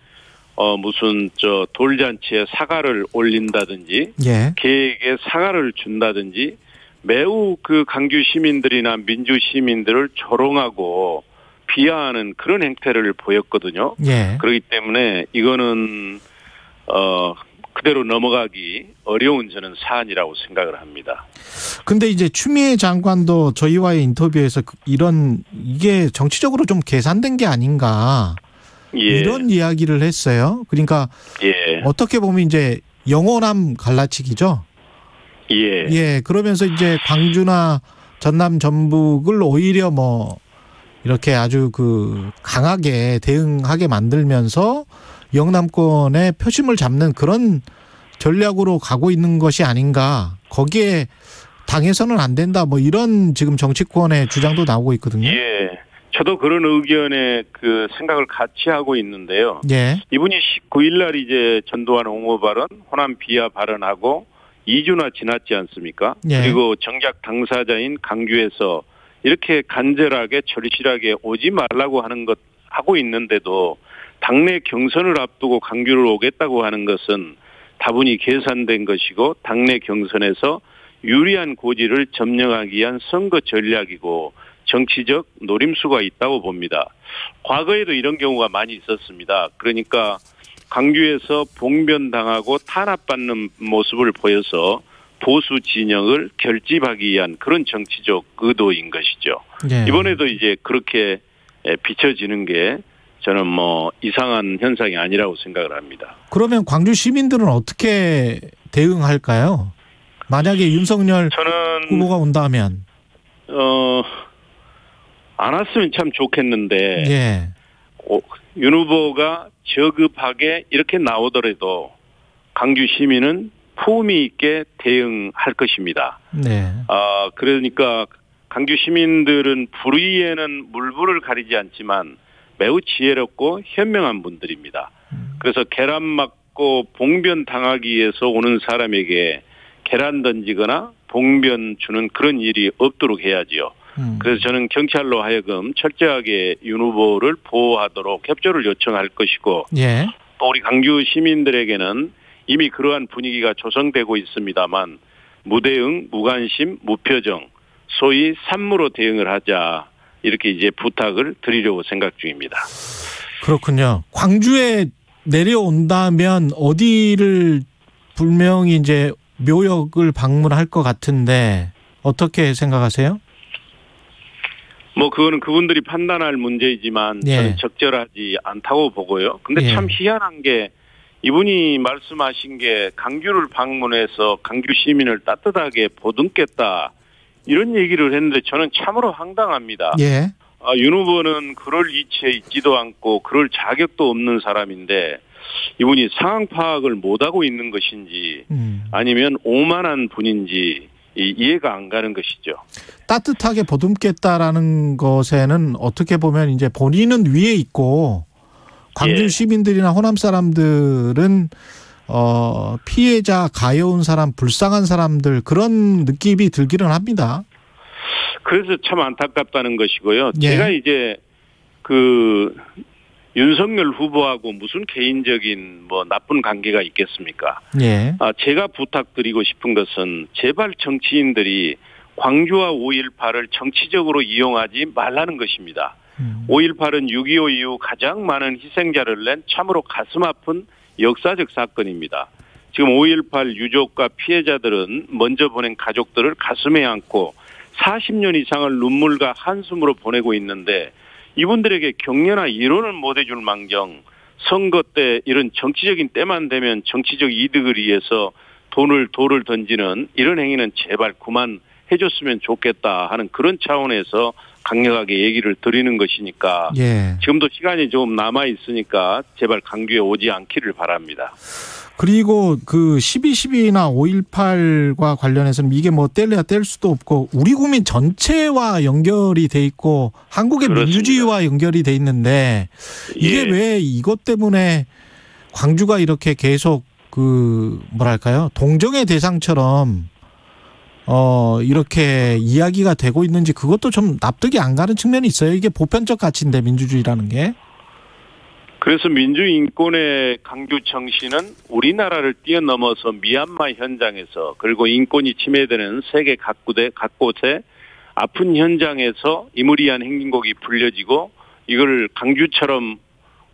무슨 돌잔치에 사과를 올린다든지 예. 계획에 사과를 준다든지 매우 그 강주 시민들이나 민주 시민들을 조롱하고 비하하는 그런 행태를 보였거든요. 예. 그렇기 때문에 이거는 그대로 넘어가기 어려운 저는 사안이라고 생각을 합니다. 근데 이제 추미애 장관도 저희와의 인터뷰에서 이게 정치적으로 좀 계산된 게 아닌가. 예. 이런 이야기를 했어요. 그러니까 예. 어떻게 보면 이제 영호남 갈라치기죠. 예. 예. 그러면서 이제 광주나 전남 전북을 오히려 뭐 이렇게 아주 강하게 대응하게 만들면서 영남권의 표심을 잡는 그런 전략으로 가고 있는 것이 아닌가. 거기에 당해서는 안 된다. 뭐 이런 지금 정치권의 주장도 나오고 있거든요. 예. 저도 그런 의견에 그 생각을 같이 하고 있는데요. 예. 이분이 19일 날 이제 전두환 옹호 발언, 호남 비하 발언하고 2주나 지났지 않습니까? 예. 그리고 정작 당사자인 강주에서 이렇게 간절하게 절실하게 오지 말라고 하는 것 하고 있는데도 당내 경선을 앞두고 강주를 오겠다고 하는 것은 다분히 계산된 것이고 당내 경선에서 유리한 고지를 점령하기 위한 선거 전략이고 정치적 노림수가 있다고 봅니다. 과거에도 이런 경우가 많이 있었습니다. 그러니까 강주에서 봉변당하고 탄압받는 모습을 보여서 보수 진영을 결집하기 위한 그런 정치적 의도인 것이죠. 네. 이번에도 이제 그렇게 비춰지는 게 저는 뭐 이상한 현상이 아니라고 생각을 합니다. 그러면 광주 시민들은 어떻게 대응할까요? 만약에 윤석열 후보가 온다면 안 왔으면 참 좋겠는데 예. 윤 후보가 저급하게 이렇게 나오더라도 강주 시민은 품위 있게 대응할 것입니다. 네. 그러니까 강주 시민들은 불의에는 물불을 가리지 않지만 매우 지혜롭고 현명한 분들입니다. 그래서 계란 맞고 봉변 당하기 위해서 오는 사람에게 계란 던지거나 봉변 주는 그런 일이 없도록 해야지요. 그래서 저는 경찰로 하여금 철저하게 윤 후보를 보호하도록 협조를 요청할 것이고 예. 또 우리 강주 시민들에게는 이미 그러한 분위기가 조성되고 있습니다만 무대응, 무관심, 무표정, 소위 산무로 대응을 하자 이렇게 이제 부탁을 드리려고 생각 중입니다. 그렇군요. 광주에 내려온다면 어디를 분명히 이제 묘역을 방문할 것 같은데 어떻게 생각하세요? 뭐 그거는 그분들이 판단할 문제이지만 예. 저는 적절하지 않다고 보고요. 근데 예. 참 희한한 게 이분이 말씀하신 게 강주를 방문해서 강주 시민을 따뜻하게 보듬겠다 이런 얘기를 했는데 저는 참으로 황당합니다. 예. 윤 후보는 그럴 위치에 있지도 않고 그럴 자격도 없는 사람인데 이분이 상황 파악을 못하고 있는 것인지 아니면 오만한 분인지 이해가 안 가는 것이죠. 따뜻하게 보듬겠다라는 것에는 어떻게 보면 이제 본인은 위에 있고 광주 예. 시민들이나 호남 사람들은 피해자, 가여운 사람, 불쌍한 사람들 그런 느낌이 들기는 합니다. 그래서 참 안타깝다는 것이고요. 예. 제가 이제 윤석열 후보하고 무슨 개인적인 뭐 나쁜 관계가 있겠습니까? 예. 제가 부탁드리고 싶은 것은 제발 정치인들이 광주와 5.18을 정치적으로 이용하지 말라는 것입니다. 5.18은 6.25 이후 가장 많은 희생자를 낸 참으로 가슴 아픈 역사적 사건입니다. 지금 5.18 유족과 피해자들은 먼저 보낸 가족들을 가슴에 안고 40년 이상을 눈물과 한숨으로 보내고 있는데 이분들에게 격려나 위로는 못 해줄 망정 선거 때 이런 정치적인 때만 되면 정치적 이득을 위해서 돌을 던지는 이런 행위는 제발 그만해줬으면 좋겠다 하는 그런 차원에서 강력하게 얘기를 드리는 것이니까 예. 지금도 시간이 좀 남아 있으니까 제발 강주에 오지 않기를 바랍니다. 그리고 그 12.12나 5.18과 관련해서는 이게 뭐 뗄래야 뗄 수도 없고 우리 국민 전체와 연결이 돼 있고 한국의 그렇습니다. 민주주의와 연결이 돼 있는데 이게 예. 왜 이것 때문에 광주가 이렇게 계속 그 뭐랄까요 동정의 대상처럼 이렇게 이야기가 되고 있는지 그것도 좀 납득이 안 가는 측면이 있어요. 이게 보편적 가치인데 민주주의라는 게. 그래서 민주인권의 강주 정신은 우리나라를 뛰어넘어서 미얀마 현장에서 그리고 인권이 침해되는 세계 각곳에 아픈 현장에서 이무리한 행진곡이 불려지고 이걸 강주처럼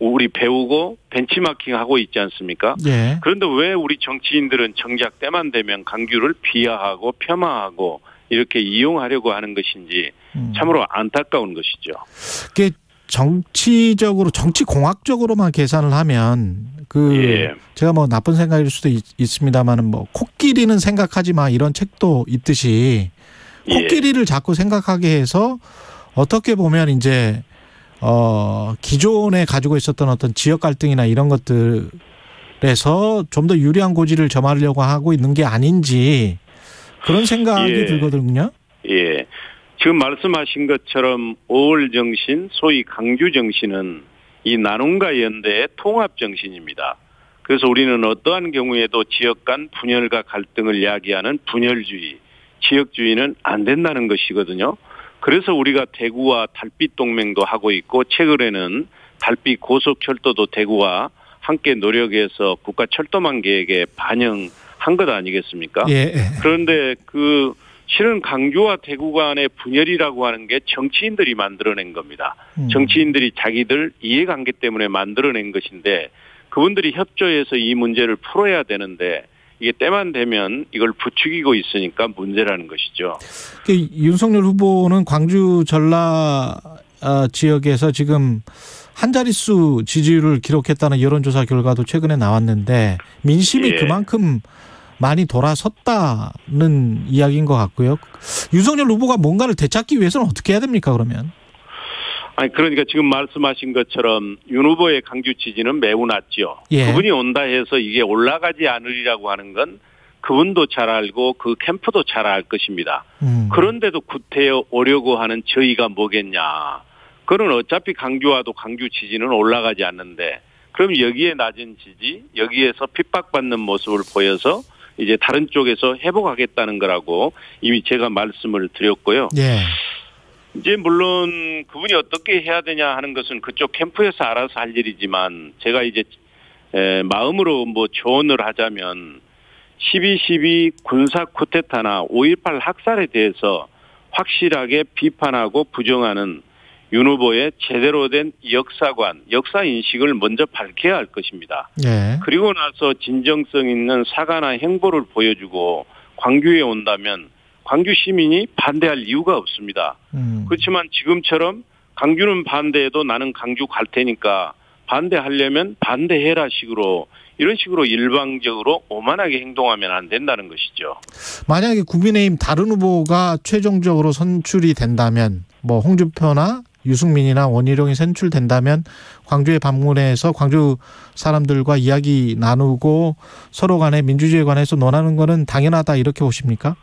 우리 배우고 벤치마킹하고 있지 않습니까? 예. 그런데 왜 우리 정치인들은 정작 때만 되면 강주를 비하하고 폄하하고 이렇게 이용하려고 하는 것인지 참으로 안타까운 것이죠. 그게 정치적으로 정치공학적으로만 계산을 하면 예. 제가 뭐 나쁜 생각일 수도 있습니다만은 뭐 코끼리는 생각하지 마 이런 책도 있듯이 코끼리를 자꾸 생각하게 해서 어떻게 보면 이제 기존에 가지고 있었던 어떤 지역 갈등이나 이런 것들에서 좀 더 유리한 고지를 점하려고 하고 있는 게 아닌지 그런 생각이 들거든요. 예. 지금 말씀하신 것처럼 5월 정신, 소위 강주 정신은 이 나눔과 연대의 통합 정신입니다. 그래서 우리는 어떠한 경우에도 지역 간 분열과 갈등을 이야기하는 분열주의, 지역주의는 안 된다는 것이거든요. 그래서 우리가 대구와 달빛 동맹도 하고 있고 최근에는 달빛 고속철도도 대구와 함께 노력해서 국가 철도망 계획에 반영한 것 아니겠습니까? 예. 그런데 실은 강주와 대구 간의 분열이라고 하는 게 정치인들이 만들어낸 겁니다. 정치인들이 자기들 이해관계 때문에 만들어낸 것인데 그분들이 협조해서 이 문제를 풀어야 되는데 이게 때만 되면 이걸 부추기고 있으니까 문제라는 것이죠. 윤석열 후보는 광주 전라 지역에서 지금 한 자릿수 지지율을 기록했다는 여론조사 결과도 최근에 나왔는데 민심이 그만큼 많이 돌아섰다는 이야기인 것 같고요. 윤석열 후보가 뭔가를 되찾기 위해서는 어떻게 해야 됩니까, 그러면? 그러니까 지금 말씀하신 것처럼 윤 후보의 강주 지지는 매우 낮죠. 예. 그분이 온다 해서 이게 올라가지 않으리라고 하는 건 그분도 잘 알고 그 캠프도 잘 알 것입니다. 그런데도 구태여 오려고 하는 저희가 뭐겠냐. 그건 어차피 강주와도 강주 지지는 올라가지 않는데 그럼 여기에 낮은 지지, 여기에서 핍박받는 모습을 보여서 이제 다른 쪽에서 회복하겠다는 거라고 이미 제가 말씀을 드렸고요. 예. 이제 물론 그분이 어떻게 해야 되냐 하는 것은 그쪽 캠프에서 알아서 할 일이지만 제가 이제 마음으로 뭐 조언을 하자면 12.12 군사 쿠데타나 5.18 학살에 대해서 확실하게 비판하고 부정하는 윤 후보의 제대로 된 역사관, 역사인식을 먼저 밝혀야 할 것입니다. 예. 그리고 나서 진정성 있는 사과나 행보를 보여주고 광주에 온다면 광주 시민이 반대할 이유가 없습니다. 그렇지만 지금처럼 강주는 반대해도 나는 강주 갈 테니까 반대하려면 반대해라 식으로 이런 식으로 일방적으로 오만하게 행동하면 안 된다는 것이죠. 만약에 국민의힘 다른 후보가 최종적으로 선출이 된다면 뭐 홍준표나 유승민이나 원희룡이 선출된다면 광주에 방문해서 광주 사람들과 이야기 나누고 서로 간에 민주주의에 관해서 논하는 거는 당연하다 이렇게 보십니까?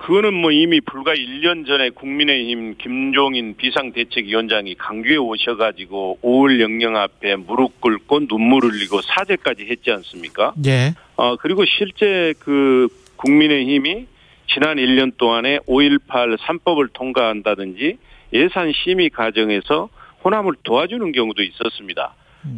그거는 뭐 이미 불과 1년 전에 국민의힘 김종인 비상대책위원장이 강주에 오셔가지고 5월 영령 앞에 무릎 꿇고 눈물 흘리고 사죄까지 했지 않습니까? 예. 그리고 실제 그 국민의힘이 지난 1년 동안에 5.18 3법을 통과한다든지 예산 심의 과정에서 호남을 도와주는 경우도 있었습니다.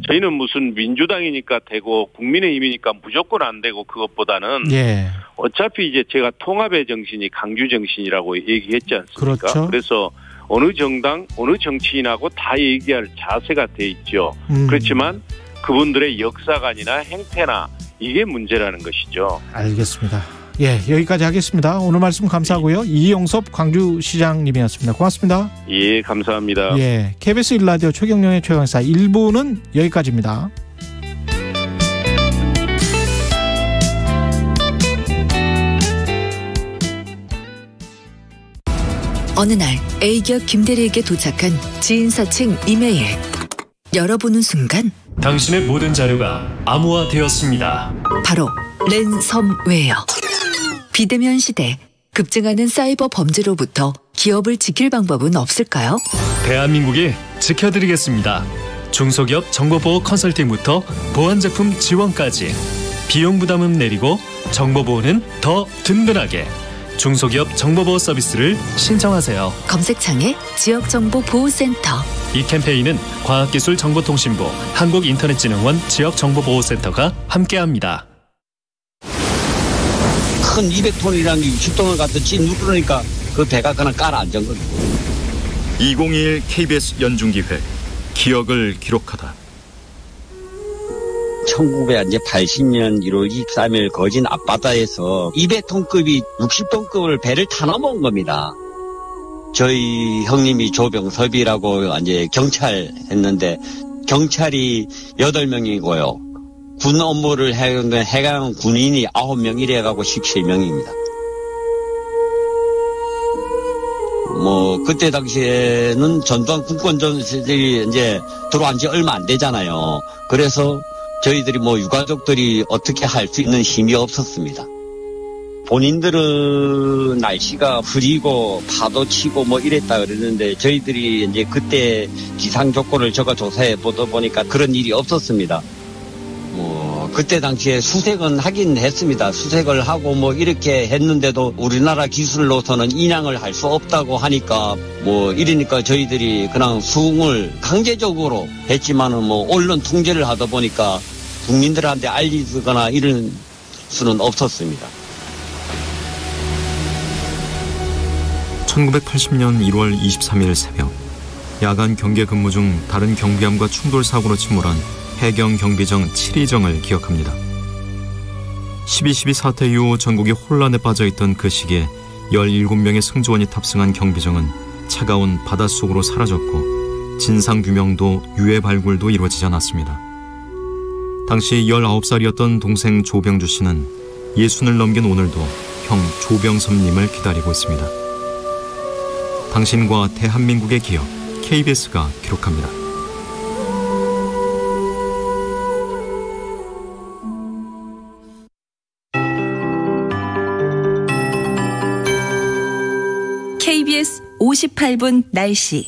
저희는 무슨 민주당이니까 되고 국민의힘이니까 무조건 안 되고 그것보다는 예. 어차피 이제 제가 통합의 정신이 강주 정신이라고 얘기했지 않습니까? 그렇죠. 그래서 어느 정당, 어느 정치인하고 다 얘기할 자세가 돼 있죠. 그렇지만 그분들의 역사관이나 행태나 이게 문제라는 것이죠. 알겠습니다. 예, 여기까지 하겠습니다. 오늘 말씀 감사하고요. 이용섭 광주시장님이었습니다. 고맙습니다. 예, 감사합니다. 예, KBS 1라디오 최경영의 최강시사 1부는 여기까지입니다. 어느 날 A기업 김대리에게 도착한 지인 사칭 이메일. 열어보는 순간 당신의 모든 자료가 암호화되었습니다. 바로 랜섬웨어. 비대면 시대, 급증하는 사이버 범죄로부터 기업을 지킬 방법은 없을까요? 대한민국이 지켜드리겠습니다. 중소기업 정보보호 컨설팅부터 보안제품 지원까지 비용 부담은 내리고 정보보호는 더 든든하게 중소기업 정보보호 서비스를 신청하세요. 검색창에 지역정보보호센터. 이 캠페인은 과학기술정보통신부 한국인터넷진흥원 지역정보보호센터가 함께합니다. 큰 200톤이랑 60톤을 갖다 누르니까 그 배가 그냥 깔아앉은 거죠. 2021 KBS 연중기획 기억을 기록하다. 1980년 1월 23일 거진 앞바다에서 200톤급이 60톤급을 배를 타넘어온 겁니다. 저희 형님이 조병섭이라고 이제 경찰 했는데 경찰이 8명이고요. 군 업무를 해온 해강 군인이 9명 이래가고 17명입니다. 그때 당시에는 전두환 군권전들이 이제 들어온 지 얼마 안 되잖아요. 그래서 저희들이 유가족들이 어떻게 할 수 있는 힘이 없었습니다. 본인들은 날씨가 흐리고 파도 치고 이랬다 그랬는데 저희들이 이제 그때 기상 조건을 적어 조사해 보다 보니까 그런 일이 없었습니다. 그때 당시에 수색은 하긴 했습니다. 수색을 하고 이렇게 했는데도 우리나라 기술로서는 인양을 할 수 없다고 하니까 이러니까 저희들이 그냥 수응을 강제적으로 했지만은 언론 통제를 하다 보니까 국민들한테 알리거나 이런 수는 없었습니다. 1980년 1월 23일 새벽 야간 경계 근무 중 다른 경비함과 충돌 사고로 침몰한 해경 경비정 7위정을 기억합니다. 12.12 사태 이후 전국이 혼란에 빠져있던 그 시기에 17명의 승조원이 탑승한 경비정은 차가운 바닷속으로 사라졌고 진상규명도 유해 발굴도 이루어지지 않았습니다. 당시 19살이었던 동생 조병주 씨는 60을 넘긴 오늘도 형 조병섭님을 기다리고 있습니다. 당신과 대한민국의 기억, KBS가 기록합니다. KBS 58분 날씨.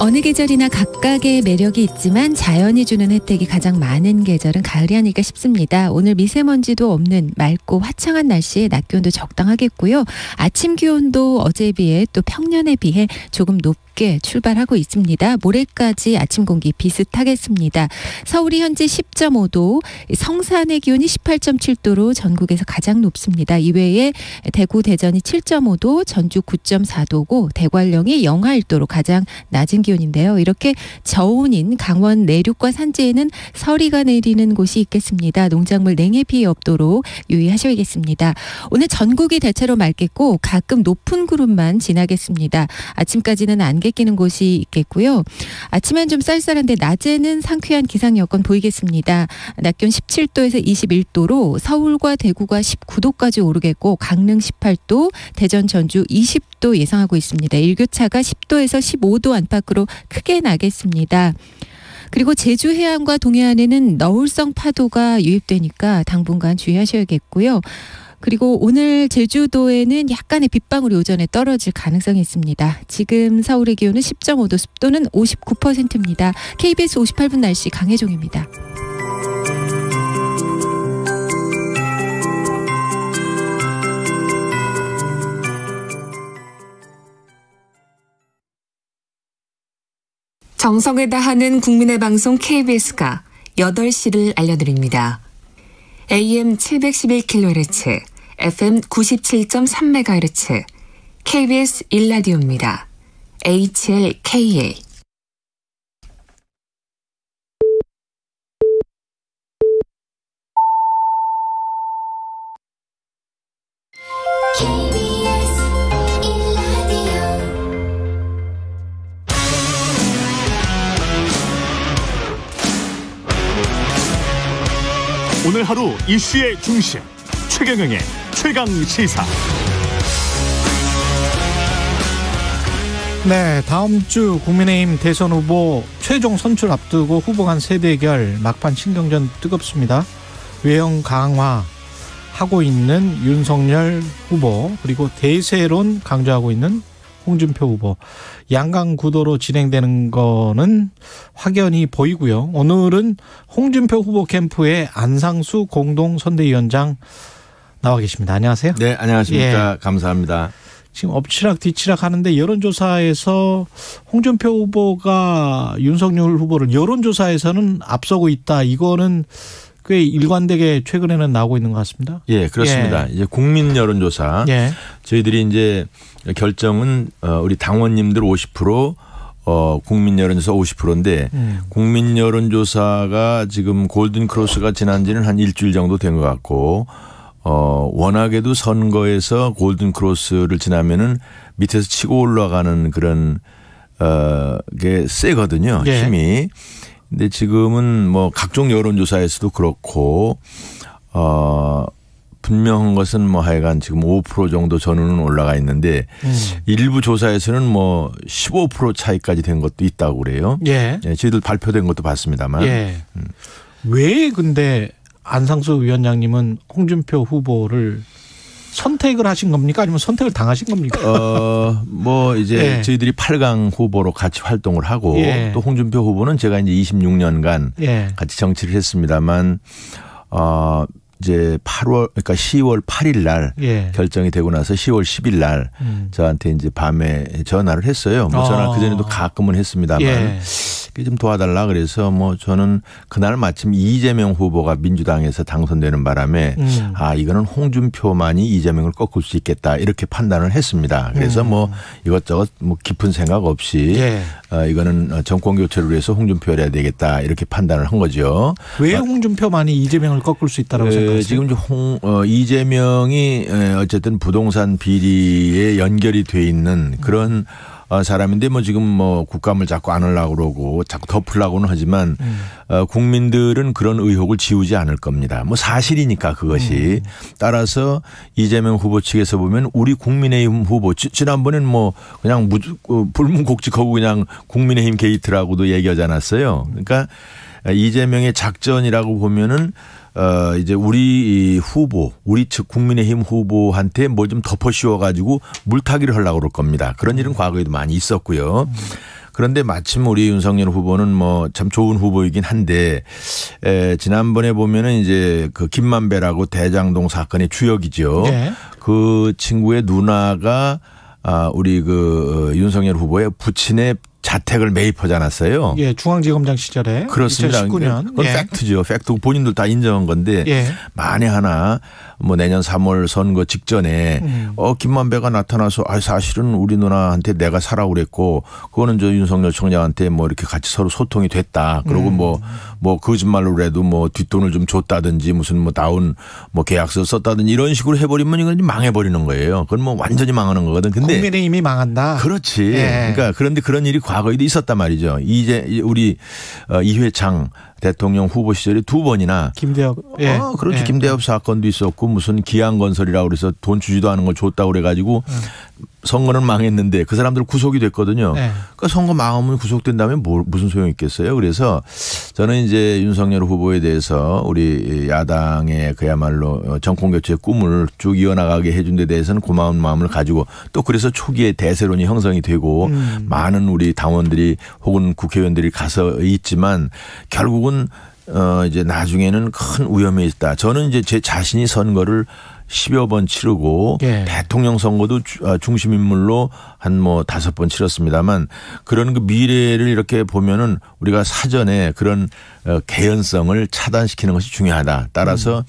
어느 계절이나 각각의 매력이 있지만 자연이 주는 혜택이 가장 많은 계절은 가을이 아닐까 싶습니다. 오늘 미세먼지도 없는 맑고 화창한 날씨에 낮 기온도 적당하겠고요. 아침 기온도 어제에 비해 또 평년에 비해 조금 높게 출발하고 있습니다. 모레까지 아침 공기 비슷하겠습니다. 서울이 현재 10.5도, 성산의 기온이 18.7도로 전국에서 가장 높습니다. 이외에 대구, 대전이 7.5도, 전주 9.4도고 대관령이 영하 1도로 가장 낮은 기온인데요. 이렇게 저온인 강원 내륙과 산지에는 서리가 내리는 곳이 있겠습니다. 농작물 냉해 피해 없도록 유의하셔야겠습니다. 오늘 전국이 대체로 맑겠고 가끔 높은 구름만 지나겠습니다. 아침까지는 안개 끼는 곳이 있겠고요. 아침엔 좀 쌀쌀한데 낮에는 상쾌한 기상 여건 보이겠습니다. 낮 기온 17도에서 21도로 서울과 대구가 19도까지 오르겠고 강릉 18도, 대전, 전주 20도 예상하고 있습니다. 일교차가 10도에서 15도 안팎으로 크게 나겠습니다. 그리고 제주 해안과 동해안에는 너울성 파도가 유입되니까 당분간 주의하셔야겠고요. 그리고 오늘 제주도에는 약간의 빗방울이 오전에 떨어질 가능성이 있습니다. 지금 서울의 기온은 10.5도, 습도는 59%입니다. KBS 58분 날씨 강혜종입니다. 정성을 다하는 국민의 방송 KBS가 8시를 알려드립니다. AM 711kHz, FM 97.3MHz, KBS 1라디오입니다. HLKA. 오늘 하루 이슈의 중심 최경영의 최강시사. 네, 다음 주 국민의힘 대선 후보 최종 선출 앞두고 후보 간 세대결 막판 신경전 뜨겁습니다. 외형 강화하고 있는 윤석열 후보, 그리고 대세론 강조하고 있는 홍준표 후보, 양강 구도로 진행되는 거는 확연히 보이고요. 오늘은 홍준표 후보 캠프의 안상수 공동선대위원장 나와 계십니다. 안녕하세요. 네, 안녕하십니까. 감사합니다. 지금 엎치락 뒤치락 하는데 여론조사에서 홍준표 후보가 윤석열 후보를 여론조사에서는 앞서고 있다. 이거는 꽤 일관되게 최근에는 나오고 있는 것 같습니다. 예, 그렇습니다. 이제 국민 여론조사. 저희들이 이제 결정은 우리 당원님들 50%, 국민 여론조사 50%인데 국민 여론조사가 지금 골든 크로스가 지난 지는 한 일주일 정도 된 것 같고 워낙에도 선거에서 골든 크로스를 지나면은 밑에서 치고 올라가는 그런 게 세거든요. 힘이. 근데 지금은 뭐 각종 여론조사에서도 그렇고 분명한 것은 뭐 하여간 지금 5% 정도 전후는 올라가 있는데 일부 조사에서는 뭐 15% 차이까지 된 것도 있다고 그래요. 예, 저희들 발표된 것도 봤습니다만. 왜 근데 안상수 위원장님은 홍준표 후보를 선택을 하신 겁니까? 아니면 선택을 당하신 겁니까? 뭐 이제 저희들이 8강 후보로 같이 활동을 하고 또 홍준표 후보는 제가 이제 26년간 같이 정치를 했습니다만 이제 8월 그러니까 10월 8일 날 결정이 되고 나서 10월 10일 날 저한테 이제 밤에 전화를 했어요. 뭐 전화 그 전에도 가끔은 했습니다만 좀 도와달라 그래서 뭐 저는 그날 마침 이재명 후보가 민주당에서 당선되는 바람에 이거는 홍준표만이 이재명을 꺾을 수 있겠다 이렇게 판단을 했습니다. 그래서 뭐 이것저것 뭐 깊은 생각 없이 이거는 정권 교체를 위해서 홍준표를 해야 되겠다 이렇게 판단을 한 거죠. 왜 홍준표만이 이재명을 꺾을 수 있다고 생각하세요? 지금 이재명이 어쨌든 부동산 비리에 연결이 돼 있는 그런 사람인데 뭐 지금 뭐 국감을 자꾸 안 하려고 그러고 자꾸 덮으려고는 하지만 국민들은 그런 의혹을 지우지 않을 겁니다. 뭐 사실이니까 그것이. 따라서 이재명 후보 측에서 보면 우리 국민의힘 후보 지난번엔 뭐 그냥 불문곡직하고 그냥 국민의힘 게이트라고도 얘기하지 않았어요. 그러니까 이재명의 작전이라고 보면은 이제 우리 후보, 우리 측 국민의힘 후보한테 뭘 좀 덮어 씌워가지고 물타기를 하려고 그럴 겁니다. 그런 일은 과거에도 많이 있었고요. 그런데 마침 우리 윤석열 후보는 뭐 참 좋은 후보이긴 한데 지난번에 보면은 이제 그 김만배라고 대장동 사건의 주역이죠. 그 친구의 누나가 우리 그 윤석열 후보의 부친의 자택을 매입하지 않았어요. 예, 중앙지검장 시절에. 그렇습니다. 2019년. 그건 팩트죠. 팩트 본인들 다 인정한 건데 만에 하나 뭐 내년 3월 선거 직전에 김만배가 나타나서 사실은 우리 누나한테 내가 사라고 그랬고 그거는 저 윤석열 총장한테 뭐 이렇게 같이 서로 소통이 됐다. 그리고 뭐 거짓말로 그래도 뭐 뒷돈을 좀 줬다든지 무슨 뭐 다운 뭐 계약서 썼다든지 이런 식으로 해버리면 이건 망해버리는 거예요. 그건 뭐 완전히 망하는 거거든. 근데 국민의힘이 망한다. 그렇지. 그러니까 그런데 그런 일이 과거에도 있었단 말이죠. 이제 우리 이회창 대통령 후보 시절에 2번이나 김대엽. 그렇지. 김대엽 사건도 있었고 무슨 기안건설이라고 그래서 돈 주지도 않은 걸 줬다고 그래가지고 선거는 망했는데 그 사람들 구속이 됐거든요. 그러니까 선거 망하면 구속된다면 무슨 소용이 있겠어요. 그래서 저는 이제 윤석열 후보에 대해서 우리 야당의 그야말로 정권교체의 꿈을 쭉 이어나가게 해준 데 대해서는 고마운 마음을 가지고 또 그래서 초기에 대세론이 형성이 되고 많은 우리 당원들이 혹은 국회의원들이 가서 있지만 결국은 이제 나중에는 큰 위험이 있다. 저는 이제 제 자신이 선거를 10여 번 치르고 예. 대통령 선거도 중심 인물로 한 뭐 5번 치렀습니다만 그런 그 미래를 이렇게 보면은 우리가 사전에 그런 개연성을 차단시키는 것이 중요하다. 따라서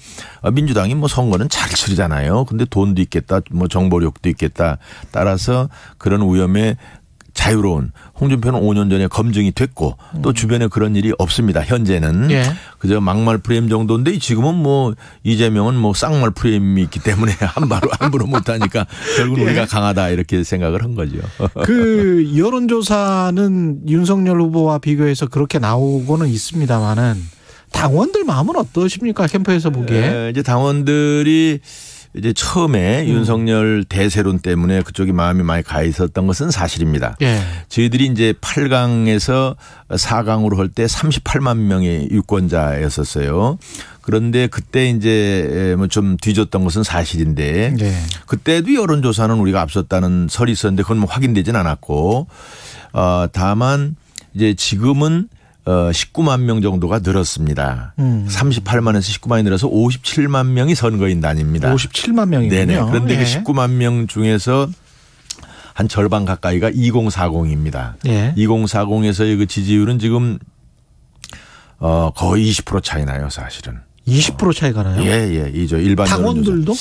민주당이 뭐 선거는 잘 치르잖아요. 근데 돈도 있겠다. 뭐 정보력도 있겠다. 따라서 그런 위험에 자유로운 홍준표는 5년 전에 검증이 됐고 또 주변에 그런 일이 없습니다. 현재는 예. 그저 막말 프레임 정도인데 지금은 뭐 이재명은 뭐 쌍말 프레임이 있기 때문에 함부로 못하니까 결국은 예. 우리가 강하다 이렇게 생각을 한 거죠. 그 여론조사는 윤석열 후보와 비교해서 그렇게 나오고는 있습니다만은 당원들 마음은 어떠십니까? 캠프에서 보기에. 이제 당원들이 이제 처음에 윤석열 대세론 때문에 그쪽이 마음이 많이 가 있었던 것은 사실입니다. 예. 저희들이 이제 8강에서 4강으로 할 때 38만 명의 유권자였었어요. 그런데 그때 이제 뭐 좀 뒤졌던 것은 사실인데 네. 그때도 여론조사는 우리가 앞섰다는 설이 있었는데 그건 뭐 확인되진 않았고 다만 이제 지금은 19만 명 정도가 늘었습니다. 38만에서 19만이 늘어서 57만 명이 선거인단입니다. 57만 명이군요. 네네. 그런데 예. 그 19만 명 중에서 한 절반 가까이가 2040입니다. 예. 2040에서의 그 지지율은 지금 거의 20% 차이 나요, 사실은. 20% 차이가 나요? 예. 이죠. 일반 당원들도?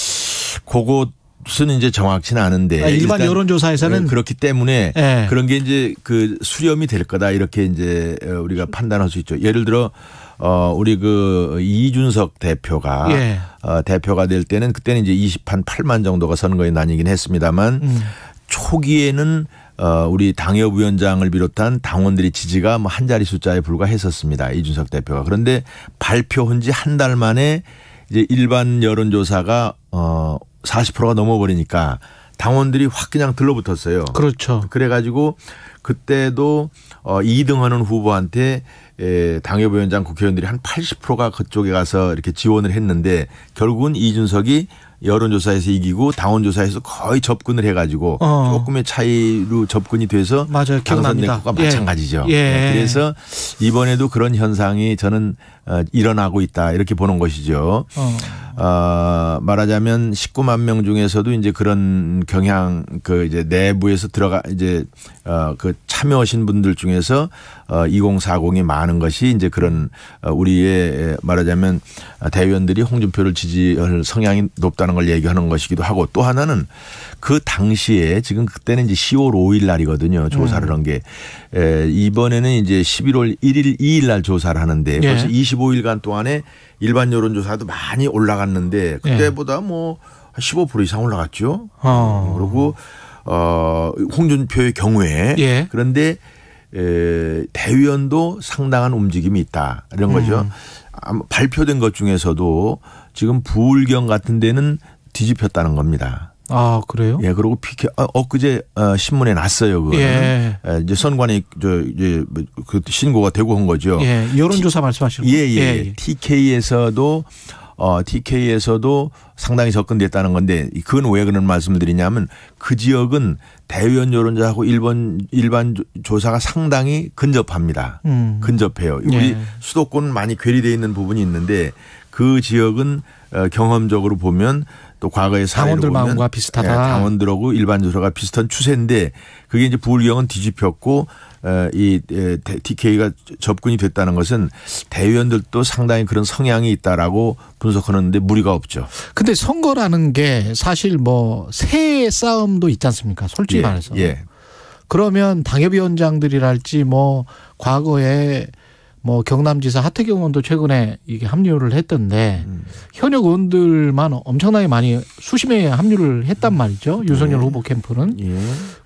그것은 이제 정확치는 않은데. 일반 여론조사에서는 그렇기 때문에 예. 그런 게 이제 그 수렴이 될 거다 이렇게 이제 우리가 판단할 수 있죠. 예를 들어 우리 그 이준석 대표가 예. 대표가 될 때는 그때는 이제 28만 정도가 선거에 나뉘긴 했습니다만 초기에는 우리 당협위원장을 비롯한 당원들의 지지가 뭐 한 자리 숫자에 불과했었습니다. 이준석 대표가. 그런데 발표한 지 한 달 만에 이제 일반 여론조사가 40%가 넘어버리니까 당원들이 확 그냥 들러붙었어요. 그렇죠. 그래가지고 그때도 2등하는 후보한테 당협위원장 국회의원들이 한 80%가 그쪽에 가서 이렇게 지원을 했는데 결국은 이준석이 여론조사에서 이기고 당원조사에서 거의 접근을 해가지고 조금의 차이로 접근이 돼서 맞아요. 당선된것과 예. 마찬가지죠. 예. 그래서 이번에도 그런 현상이 저는 일어나고 있다 이렇게 보는 것이죠. 말하자면 19만 명 중에서도 이제 그런 경향 그 이제 내부에서 들어가 이제 그 참여하신 분들 중에서 2040이 많은 것이 이제 그런 우리의 말하자면 대의원들이 홍준표를 지지할 성향이 높다는 걸 얘기하는 것이기도 하고 또 하나는 그 당시에 지금 그때는 이제 10월 5일 날이거든요. 조사를 한 게 이번에는 이제 11월 1일 2일 날 조사를 하는데 벌써 25일간 동안에 일반 여론조사도 많이 올라갔는데 그때보다 뭐 15% 이상 올라갔죠. 그리고 홍준표의 경우에 그런데 대의원도 상당한 움직임이 있다 이런 거죠. 발표된 것 중에서도 지금 부울경 같은 데는 뒤집혔다는 겁니다. 아, 그래요? 예, 그리고 엊그제 신문에 났어요. 그거는. 예. 이제 선관위 이제 그 신고가 되고 한 거죠. 예. 여론조사 말씀하시는 거. 예. TK에서도 상당히 접근됐다는 건데 그건 왜 그런 말씀을 드리냐면 그 지역은 대의원 여론조사하고 일반 조사가 상당히 근접합니다. 근접해요. 우리 수도권은 많이 괴리되어 있는 부분이 있는데 그 지역은 경험적으로 보면 또 과거의 사례로 당원들 보면 마음과 비슷하다. 당원들하고 일반 조사가 비슷한 추세인데 그게 이제 부울경은 뒤집혔고 이 TK가 접근이 됐다는 것은 대의원들도 상당히 그런 성향이 있다라고 분석하는데 무리가 없죠. 근데 선거라는 게 사실 뭐 새 싸움도 있지 않습니까? 솔직히 말해서. 그러면 당협위원장들이랄지 뭐 과거에 뭐 경남지사 하태경 의원도 최근에 이게 합류를 했던데 현역 의원들만 엄청나게 많이 수십 명에 합류를 했단 말이죠. 윤석열 후보 캠프는.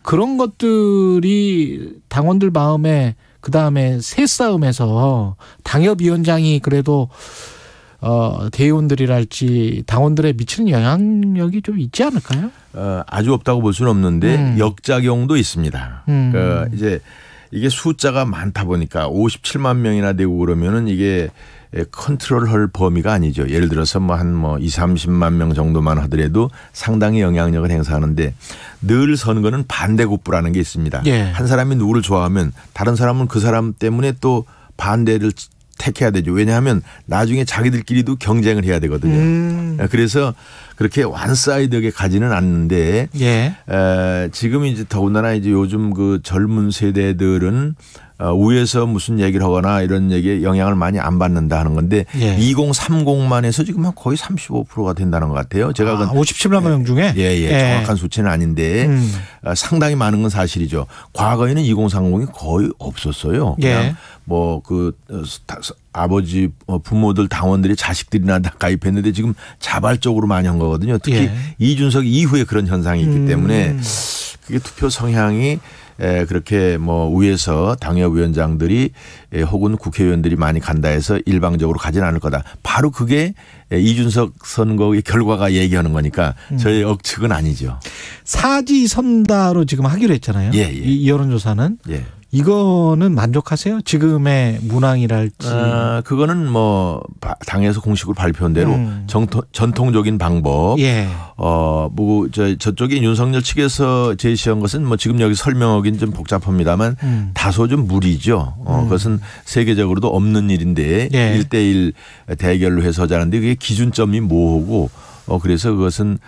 그런 것들이 당원들 마음에 그다음에 새 싸움에서 당협위원장이 그래도 대의원들이랄지 당원들에 미치는 영향력이 좀 있지 않을까요? 아주 없다고 볼 수는 없는데 역작용도 있습니다. 이제 이게 숫자가 많다 보니까 57만 명이나 되고 그러면은 이게 컨트롤할 범위가 아니죠. 예를 들어서 뭐 한 20-30만 명 정도만 하더라도 상당히 영향력을 행사하는데 늘 선거는 반대급부라는 게 있습니다. 한 사람이 누구를 좋아하면 다른 사람은 그 사람 때문에 또 반대를 택해야 되죠. 왜냐하면 나중에 자기들끼리도 경쟁을 해야 되거든요. 그래서 그렇게 완사이드하게 가지는 않는데 예. 지금 이제 더군다나 이제 요즘 그 젊은 세대들은 위에서 무슨 얘기를 하거나 이런 얘기에 영향을 많이 안 받는다 하는 건데 예. 2030만 해서 지금 거의 35%가 된다는 것 같아요. 제가 57만 명 중에 예. 정확한 수치는 아닌데 상당히 많은 건 사실이죠. 과거에는 2030이 거의 없었어요. 그냥 예. 뭐 그 아버지 부모들 당원들이 자식들이나 다 가입했는데 지금 자발적으로 많이 한 거거든요. 특히 예. 이준석 이후에 그런 현상이 있기 때문에 그게 투표 성향이 그렇게 뭐 위에서 당협위원장들이 혹은 국회의원들이 많이 간다 해서 일방적으로 가지는 않을 거다. 바로 그게 이준석 선거의 결과가 얘기하는 거니까 저의 억측은 아니죠. 사지선다로 지금 하기로 했잖아요. 예. 이 여론조사는. 예. 이거는 만족하세요? 지금의 문항이랄지. 그거는 뭐 당에서 공식으로 발표한 대로 전통적인 방법. 예. 뭐 저쪽에 윤석열 측에서 제시한 것은 뭐 지금 여기 설명하기는 좀 복잡합니다만 다소 좀 무리죠. 그것은 세계적으로도 없는 일인데 예. 1대1 대결로 해서 하자는데 그게 기준점이 모호고 그래서 그것은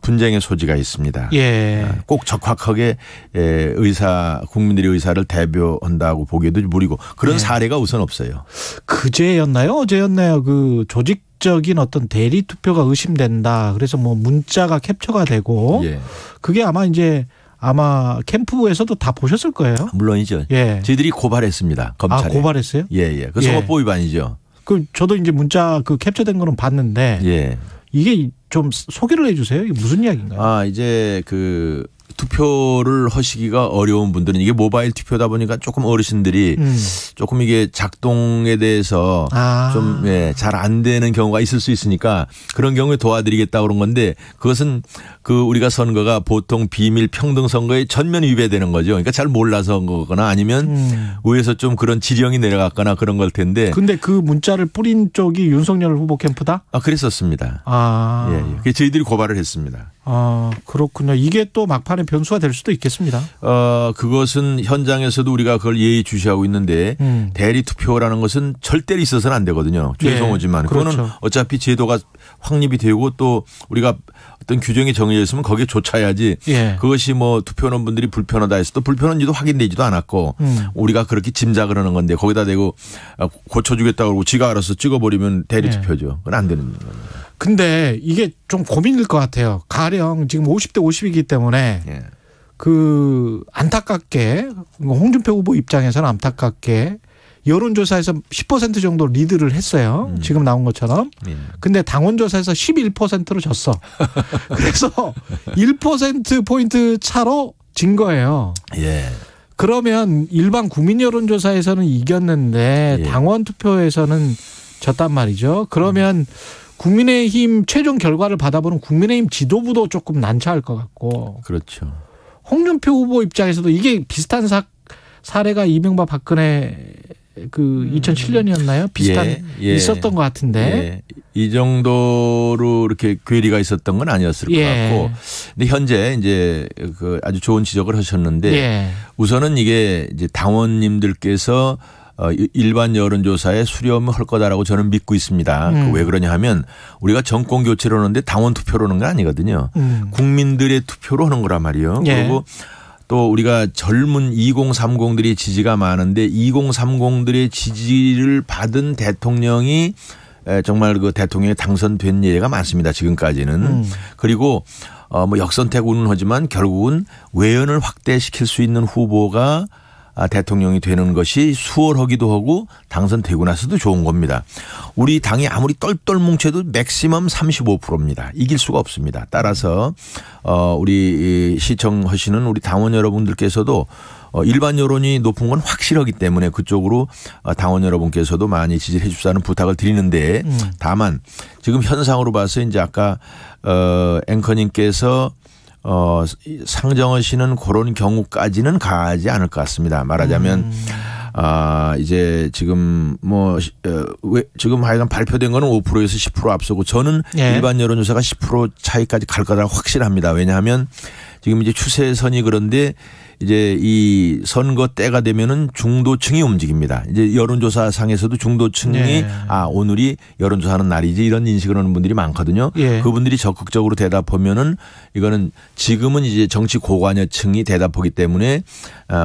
분쟁의 소지가 있습니다. 예. 꼭 적확하게 국민들의 의사를 대표한다고 보기에도 무리고 그런 예. 사례가 우선 없어요. 그제였나요? 어제였나요? 그 조직적인 어떤 대리 투표가 의심된다. 그래서 뭐 문자가 캡처가 되고 예. 그게 아마 캠프에서도 다 보셨을 거예요. 물론이죠. 예. 저희들이 고발했습니다. 검찰에. 고발했어요? 예. 그 선거법 위반이죠. 그 저도 이제 문자 그 캡처된 거는 봤는데. 예. 이게 좀 소개를 해 주세요. 이게 무슨 이야기인가요? 이제 그 투표를 하시기가 어려운 분들은 이게 모바일 투표다 보니까 조금 어르신들이 조금 이게 작동에 대해서 좀 잘 안 되는 경우가 있을 수 있으니까 그런 경우에 도와드리겠다 그런 건데 그것은 그 우리가 선거가 보통 비밀 평등 선거에 전면 위배되는 거죠. 그러니까 잘 몰라서 한 거거나 아니면 위에서 좀 그런 지령이 내려갔거나 그런 걸 텐데. 근데 그 문자를 뿌린 쪽이 윤석열 후보 캠프다? 그랬었습니다. 예. 저희들이 고발을 했습니다. 그렇군요. 이게 또 막판에 변수가 될 수도 있겠습니다. 그것은 현장에서도 우리가 그걸 예의주시하고 있는데 대리 투표라는 것은 절대로 있어서는 안 되거든요. 죄송하지만 그렇죠. 그거는 어차피 제도가 확립이 되고 또 우리가 어떤 규정이 정해져 있으면 거기에 좇아야지. 예. 그것이 뭐 투표하는 분들이 불편하다 해서 또 불편한지도 확인되지도 않았고 우리가 그렇게 짐작을 하는 건데 거기다 대고 고쳐주겠다고 그러고 지가 알아서 찍어버리면 대리 투표죠. 그건 안 되는 겁니다. 근데 이게 좀 고민일 것 같아요. 가령 지금 50대 50이기 때문에 그 안타깝게 홍준표 후보 입장에서는 안타깝게 여론조사에서 10% 정도 리드를 했어요. 지금 나온 것처럼. 근데 당원조사에서 11%로 졌어. 그래서 1%포인트 차로 진 거예요. 예. 그러면 일반 국민 여론조사에서는 이겼는데 당원 투표에서는 졌단 말이죠. 그러면 국민의힘 최종 결과를 받아보는 국민의힘 지도부도 조금 난처할 것 같고. 그렇죠. 홍준표 후보 입장에서도 이게 비슷한 사례가 이명박 박근혜 그 2007년이었나요? 비슷한 있었던 것 같은데. 이 정도로 이렇게 괴리가 있었던 건 아니었을 것 같고. 근데 현재 이제 그 아주 좋은 지적을 하셨는데 우선은 이게 이제 당원님들께서 일반 여론조사에 수렴을 할 거다라고 저는 믿고 있습니다. 왜 그러냐 하면 우리가 정권 교체를 하는데 당원 투표로 하는 건 아니거든요. 국민들의 투표로 하는 거란 말이에요. 그리고 또 우리가 젊은 2030들이 지지가 많은데 2030들의 지지를 받은 대통령이 정말 그 대통령에 당선된 예가 많습니다. 지금까지는. 그리고 뭐 역선택은 하지만 결국은 외연을 확대시킬 수 있는 후보가 대통령이 되는 것이 수월하기도 하고 당선되고 나서도 좋은 겁니다. 우리 당이 아무리 똘똘 뭉쳐도 맥시멈 35%입니다. 이길 수가 없습니다. 따라서 우리 시청하시는 우리 당원 여러분들께서도 일반 여론이 높은 건 확실하기 때문에 그쪽으로 당원 여러분께서도 많이 지지해 주시라는 부탁을 드리는데 다만 지금 현상으로 봐서 이제 아까 앵커님께서 상정하시는 그런 경우까지는 가지 않을 것 같습니다. 말하자면 이제 지금 지금 하여간 발표된 거는 5%에서 10% 앞서고 저는 일반 여론조사가 10% 차이까지 갈 거라고 확실합니다. 왜냐하면 지금 이제 추세선이 그런데 이제 이 선거 때가 되면은 중도층이 움직입니다. 이제 여론조사상에서도 중도층이 네. 오늘이 여론조사하는 날이지 이런 인식을 하는 분들이 많거든요. 예. 그분들이 적극적으로 대답하면은 이거는 지금은 이제 정치 고관여층이 대답하기 때문에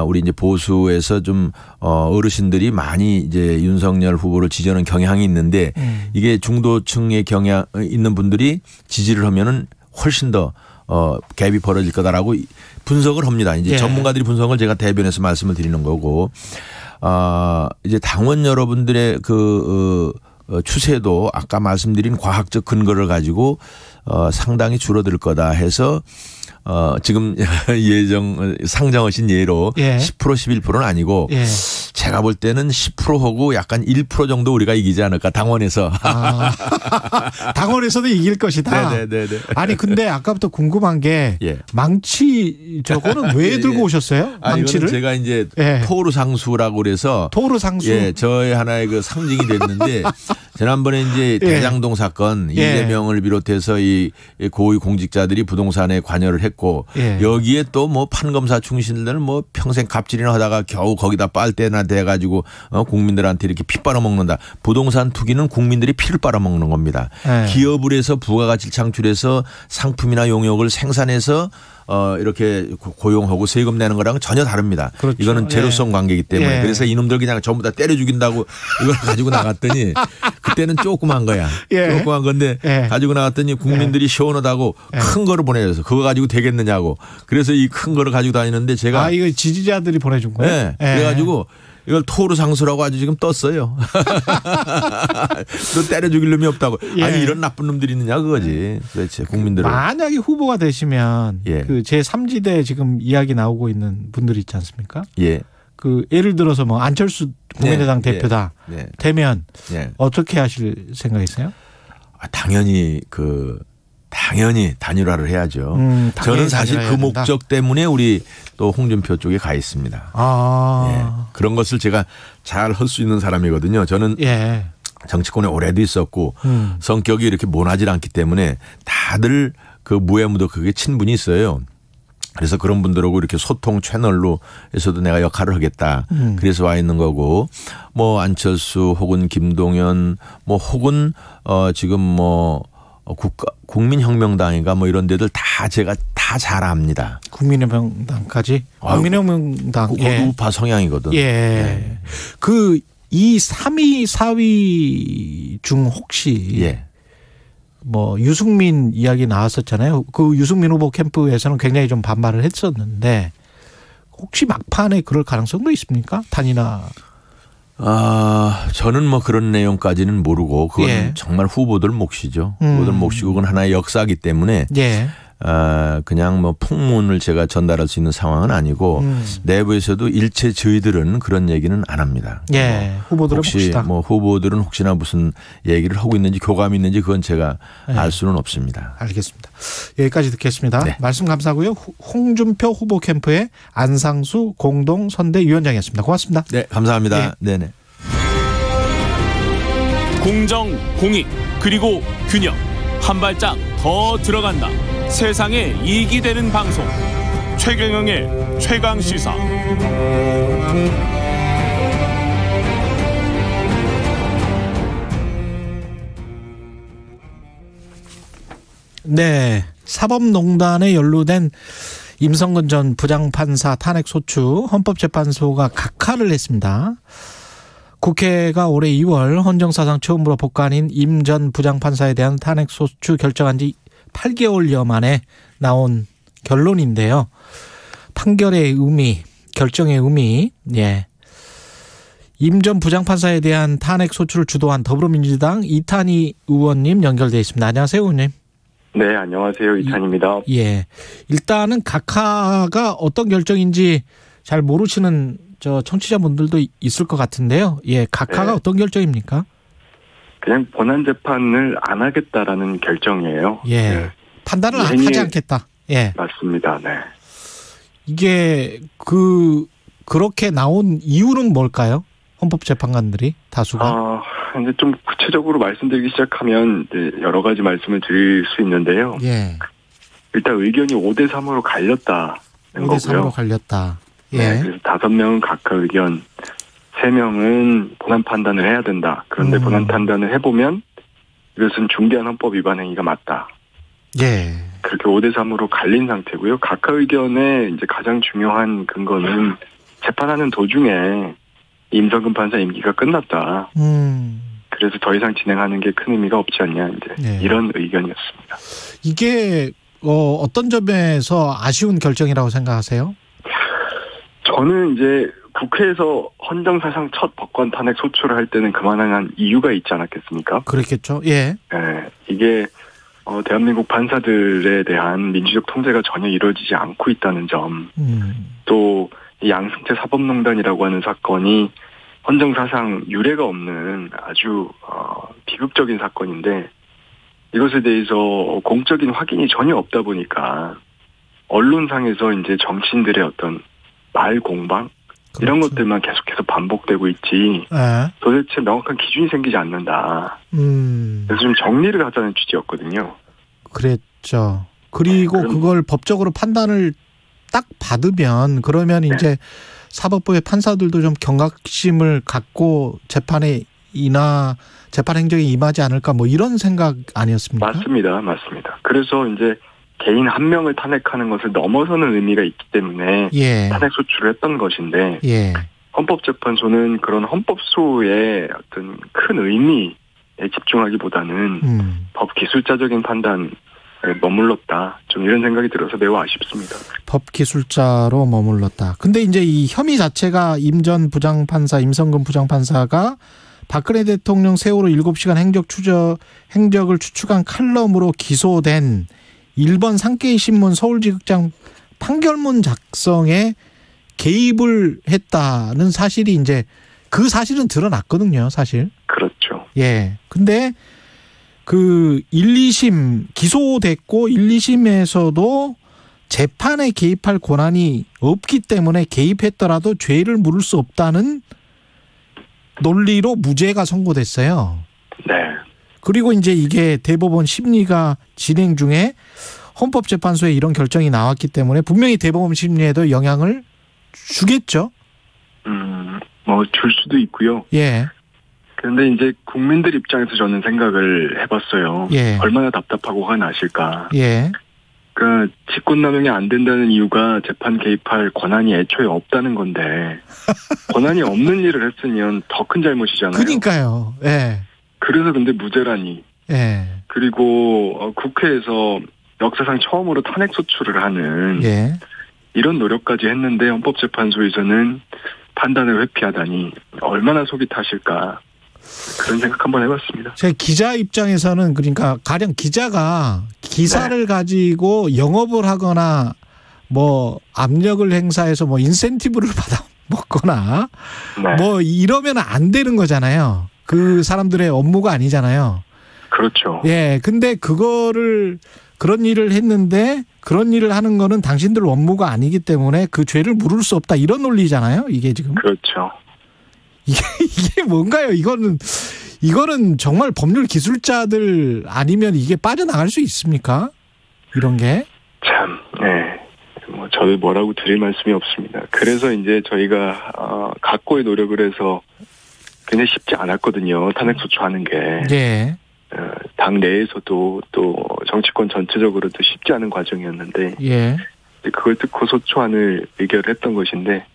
우리 이제 보수에서 좀 어르신들이 많이 이제 윤석열 후보를 지지하는 경향이 있는데 이게 중도층의 경향 있는 분들이 지지를 하면은 훨씬 더 갭이 벌어질 거다라고 분석을 합니다. 이제 예. 전문가들이 분석을 제가 대변해서 말씀을 드리는 거고, 이제 당원 여러분들의 그 추세도 아까 말씀드린 과학적 근거를 가지고 상당히 줄어들 거다 해서 지금 상정하신 예로 예. 10% 11%는 아니고 예. 제가 볼 때는 10%하고 약간 1% 정도 우리가 이기지 않을까 당원에서. 당원에서도 이길 것이다. 네네네. 아니 근데 아까부터 궁금한 게 예. 망치 저거는 왜 들고 오셨어요? 망치를? 제가 이제 예. 토르상수라고 그래서 토르상수. 예, 저의 하나의 그 상징이 됐는데 지난번에 이제 예. 대장동 사건 이재명을 비롯해서 이 고위 공직자들이 부동산에 관여를 했고 예. 여기에 또 뭐 판검사 충신들 뭐 평생 갑질이나 하다가 겨우 거기다 빨대나 대가지고 국민들한테 이렇게 피 빨아먹는다. 부동산 투기는 국민들이 피를 빨아먹는 겁니다. 예. 기업을 해서 부가가치를 창출해서 상품이나 용역을 생산해서 이렇게 고용하고 세금 내는 거랑은 전혀 다릅니다. 그렇죠. 이거는 제로성 관계이기 때문에. 예. 그래서 이놈들 그냥 전부 다 때려 죽인다고 이걸 가지고 나갔더니 그때는 조그만 거야. 예. 조그만 건데 가지고 나갔더니 국민들이 시원하다고 큰 거를 보내줘서 그거 가지고 되겠느냐고. 그래서 이 큰 거를 가지고 다니는데 제가 이거 지지자들이 보내준 거예요? 네. 그래가지고 이걸 토르상수라고 아주 지금 떴어요. 너 때려 죽일 놈이 없다고. 예. 아니 이런 나쁜 놈들이 있느냐 그거지. 도대체 국민들을. 만약에 후보가 되시면 예. 그 제3지대 지금 이야기 나오고 있는 분들이 있지 않습니까? 예. 그 예를 들어서 뭐 안철수 국민의당 네. 대표다 네. 되면 네. 어떻게 하실 생각이세요? 당연히 단일화를 해야죠. 저는 사실 그 목적 때문에 우리 또 홍준표 쪽에 가 있습니다. 예. 그런 것을 제가 잘 할 수 있는 사람이거든요. 저는 정치권에 오래도 있었고 성격이 이렇게 모나질 않기 때문에 다들 그 무해무도 그게 친분이 있어요. 그래서 그런 분들하고 이렇게 소통 채널로 해서도 내가 역할을 하겠다. 그래서 와 있는 거고 뭐 안철수 혹은 김동연 뭐 혹은 지금 뭐 국민혁명당인가 뭐 이런 데들 다 제가 다 잘 압니다. 국민혁명당까지? 국민혁명당. 우파 성향이거든. 예. 그 이 3위, 4위 중 혹시 뭐 유승민 이야기 나왔었잖아요. 그 유승민 후보 캠프에서는 굉장히 좀 반발을 했었는데 혹시 막판에 그럴 가능성도 있습니까? 단일화. 저는 뭐 그런 내용까지는 모르고 그건 정말 후보들 몫이죠. 후보들 몫이고 그건 하나의 역사이기 때문에 그냥 뭐 풍문을 제가 전달할 수 있는 상황은 아니고 내부에서도 일체 저희들은 그런 얘기는 안 합니다. 후보들은 혹시 뭐 후보들은 혹시나 무슨 얘기를 하고 있는지 교감이 있는지 그건 제가 알 수는 없습니다. 알겠습니다. 여기까지 듣겠습니다. 말씀 감사하고요. 홍준표 후보 캠프의 안상수 공동선대위원장이었습니다. 고맙습니다. 네, 감사합니다. 네네. 공정, 공익, 그리고 균형. 한 발짝 더 들어간다. 세상에 이익이 되는 방송. 최경영의 최강시사. 네. 사법농단에 연루된 임성근 전 부장판사 탄핵소추 헌법재판소가 각하를 했습니다. 국회가 올해 2월 헌정사상 처음으로 복관인 임 전 부장판사에 대한 탄핵소추 결정한 지 8개월여 만에 나온 결론인데요. 판결의 의미, 결정의 의미, 임 전 부장판사에 대한 탄핵소추를 주도한 더불어민주당 이탄희 의원님 연결되어 있습니다. 안녕하세요, 의원님. 네, 안녕하세요. 이탄희입니다. 일단은 각하가 어떤 결정인지 잘 모르시는 청취자분들도 있을 것 같은데요. 각하가 어떤 결정입니까? 그냥 본안 재판을 안 하겠다라는 결정이에요. 판단을 하지 않겠다. 맞습니다. 네. 이게 그렇게 나온 이유는 뭘까요? 헌법재판관들이 다수가. 이제 좀 구체적으로 말씀드리기 시작하면 이제 여러 가지 말씀을 드릴 수 있는데요. 일단 의견이 5대3으로 갈렸다는 5대3으로 갈렸다. 예. 네, 그래서 5명은 각각 의견, 3명은 본안 판단을 해야 된다. 그런데 본안 판단을 해보면 이것은 중대한 헌법 위반 행위가 맞다. 예. 그렇게 5대3으로 갈린 상태고요. 각각 의견의 이제 가장 중요한 근거는 재판하는 도중에 임성근 판사 임기가 끝났다. 그래서 더 이상 진행하는 게 큰 의미가 없지 않냐, 이제 이런 의견이었습니다. 이게 어떤 점에서 아쉬운 결정이라고 생각하세요? 저는 이제 국회에서 헌정사상 첫 법관 탄핵 소추를 할 때는 그만한 이유가 있지 않았겠습니까? 그렇겠죠. 예. 네, 이게 대한민국 판사들에 대한 민주적 통제가 전혀 이루어지지 않고 있다는 점, 또 양승태 사법농단이라고 하는 사건이 헌정사상 유례가 없는 아주 비극적인 사건인데 이것에 대해서 공적인 확인이 전혀 없다 보니까 언론상에서 이제 정치인들의 어떤 말 공방 이런 것들만 계속해서 반복되고 있지 도대체 명확한 기준이 생기지 않는다. 그래서 좀 정리를 하자는 취지였거든요. 그랬죠. 그리고 그걸 법적으로 판단을 딱 받으면 그러면 이제 사법부의 판사들도 좀 경각심을 갖고 재판 행정에 임하지 않을까 뭐 이런 생각 아니었습니까? 맞습니다. 그래서 이제 개인 한 명을 탄핵하는 것을 넘어서는 의미가 있기 때문에 탄핵 소추를 했던 것인데 헌법재판소는 그런 헌법소의 어떤 큰 의미에 집중하기보다는 법 기술자적인 판단에 머물렀다. 좀 이런 생각이 들어서 매우 아쉽습니다. 법 기술자로 머물렀다. 근데 이제 이 혐의 자체가 임 전 부장판사, 임성근 부장판사가 박근혜 대통령 세월호 7시간 행적을 추측한 칼럼으로 기소된 일본 산케이 신문 서울지극장 판결문 작성에 개입을 했다는 사실이 이제 그 사실은 드러났거든요, 사실. 그렇죠. 예. 근데 그 1, 2심 기소됐고 1, 2심에서도 재판에 개입할 권한이 없기 때문에 개입했더라도 죄를 물을 수 없다는 논리로 무죄가 선고됐어요. 네. 그리고 이제 이게 대법원 심리가 진행 중에 헌법재판소에 이런 결정이 나왔기 때문에 분명히 대법원 심리에도 영향을 주겠죠. 줄 수도 있고요. 예. 그런데 이제 국민들 입장에서 저는 생각을 해봤어요. 예. 얼마나 답답하고 화가 나실까. 예. 그러니까 직권남용이 안 된다는 이유가 재판 개입할 권한이 애초에 없다는 건데 권한이 없는 일을 했으면 더 큰 잘못이잖아요. 그러니까요. 예. 그래서 근데 무죄라니. 예. 그리고 국회에서 역사상 처음으로 탄핵 소추를 하는 이런 노력까지 했는데 헌법재판소에서는 판단을 회피하다니 얼마나 속이 타실까. 그런 생각 한번 해봤습니다. 제 기자 입장에서는 그러니까 가령 기자가 기사를 가지고 영업을 하거나 뭐 압력을 행사해서 뭐 인센티브를 받아 먹거나 뭐 이러면 안 되는 거잖아요. 그 사람들의 업무가 아니잖아요. 그렇죠. 예. 근데 그런 일을 했는데 그런 일을 하는 거는 당신들 업무가 아니기 때문에 그 죄를 물을 수 없다. 이런 논리잖아요. 이게 지금. 그렇죠. 이게 뭔가요? 이거는 정말 법률 기술자들 아니면 이게 빠져나갈 수 있습니까? 이런 게? 참, 네. 저도 뭐라고 드릴 말씀이 없습니다. 그래서 이제 저희가, 각고의 노력을 해서 굉장히 쉽지 않았거든요. 탄핵소추하는 게. 네. 당 내에서도 또 정치권 전체적으로도 쉽지 않은 과정이었는데. 그걸 듣고 소추안을 의결을 했던 것인데,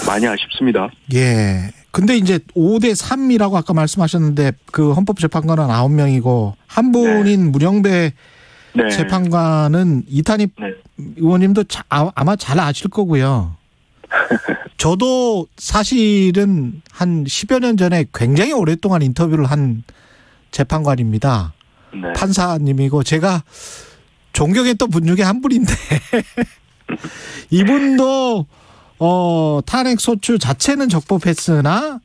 많이 아쉽습니다. 예. 근데 이제 5대3이라고 아까 말씀하셨는데 그 헌법재판관은 9명이고 한 분인 문영배 재판관은 이탄희 의원님도 아마 잘 아실 거고요. 저도 사실은 한 10여 년 전에 굉장히 오랫동안 인터뷰를 한 재판관입니다. 판사님이고 제가 존경했던 분 중에 한 분인데 이분도 탄핵소추 자체는 적법했으나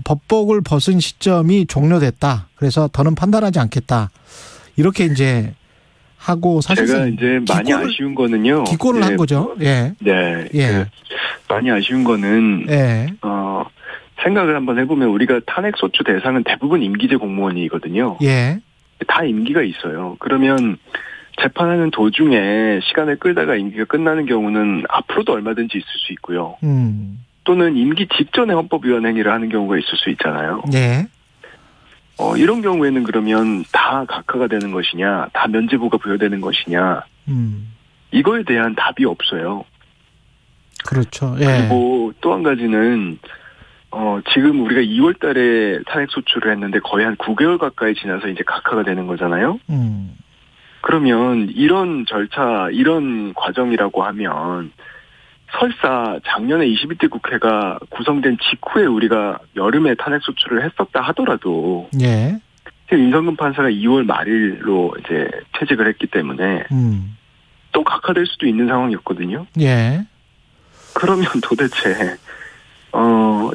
법복을 벗은 시점이 종료됐다. 그래서 더는 판단하지 않겠다. 이렇게 이제 하고 사실 제가 이제 많이 아쉬운 거는요. 기권을 한 거죠. 예. 네. 예. 많이 아쉬운 거는 생각을 한번 해보면 우리가 탄핵소추 대상은 대부분 임기제 공무원이거든요. 예. 다 임기가 있어요. 그러면 재판하는 도중에 시간을 끌다가 임기가 끝나는 경우는 앞으로도 얼마든지 있을 수 있고요. 또는 임기 직전에 헌법 위반 행위를 하는 경우가 있을 수 있잖아요. 네. 이런 경우에는 그러면 다 각하가 되는 것이냐, 다 면죄부가 부여되는 것이냐, 이거에 대한 답이 없어요. 그렇죠. 예. 그리고 또 한 가지는 지금 우리가 2월 달에 탄핵 소추를 했는데 거의 한 9개월 가까이 지나서 이제 각하가 되는 거잖아요. 그러면 이런 절차, 이런 과정이라고 하면 설사 작년에 22대 국회가 구성된 직후에 우리가 여름에 탄핵 소추를 했었다 하더라도 예. 윤석근 판사가 2월 말일로 이제 퇴직을 했기 때문에 또 각하될 수도 있는 상황이었거든요. 예. 그러면 도대체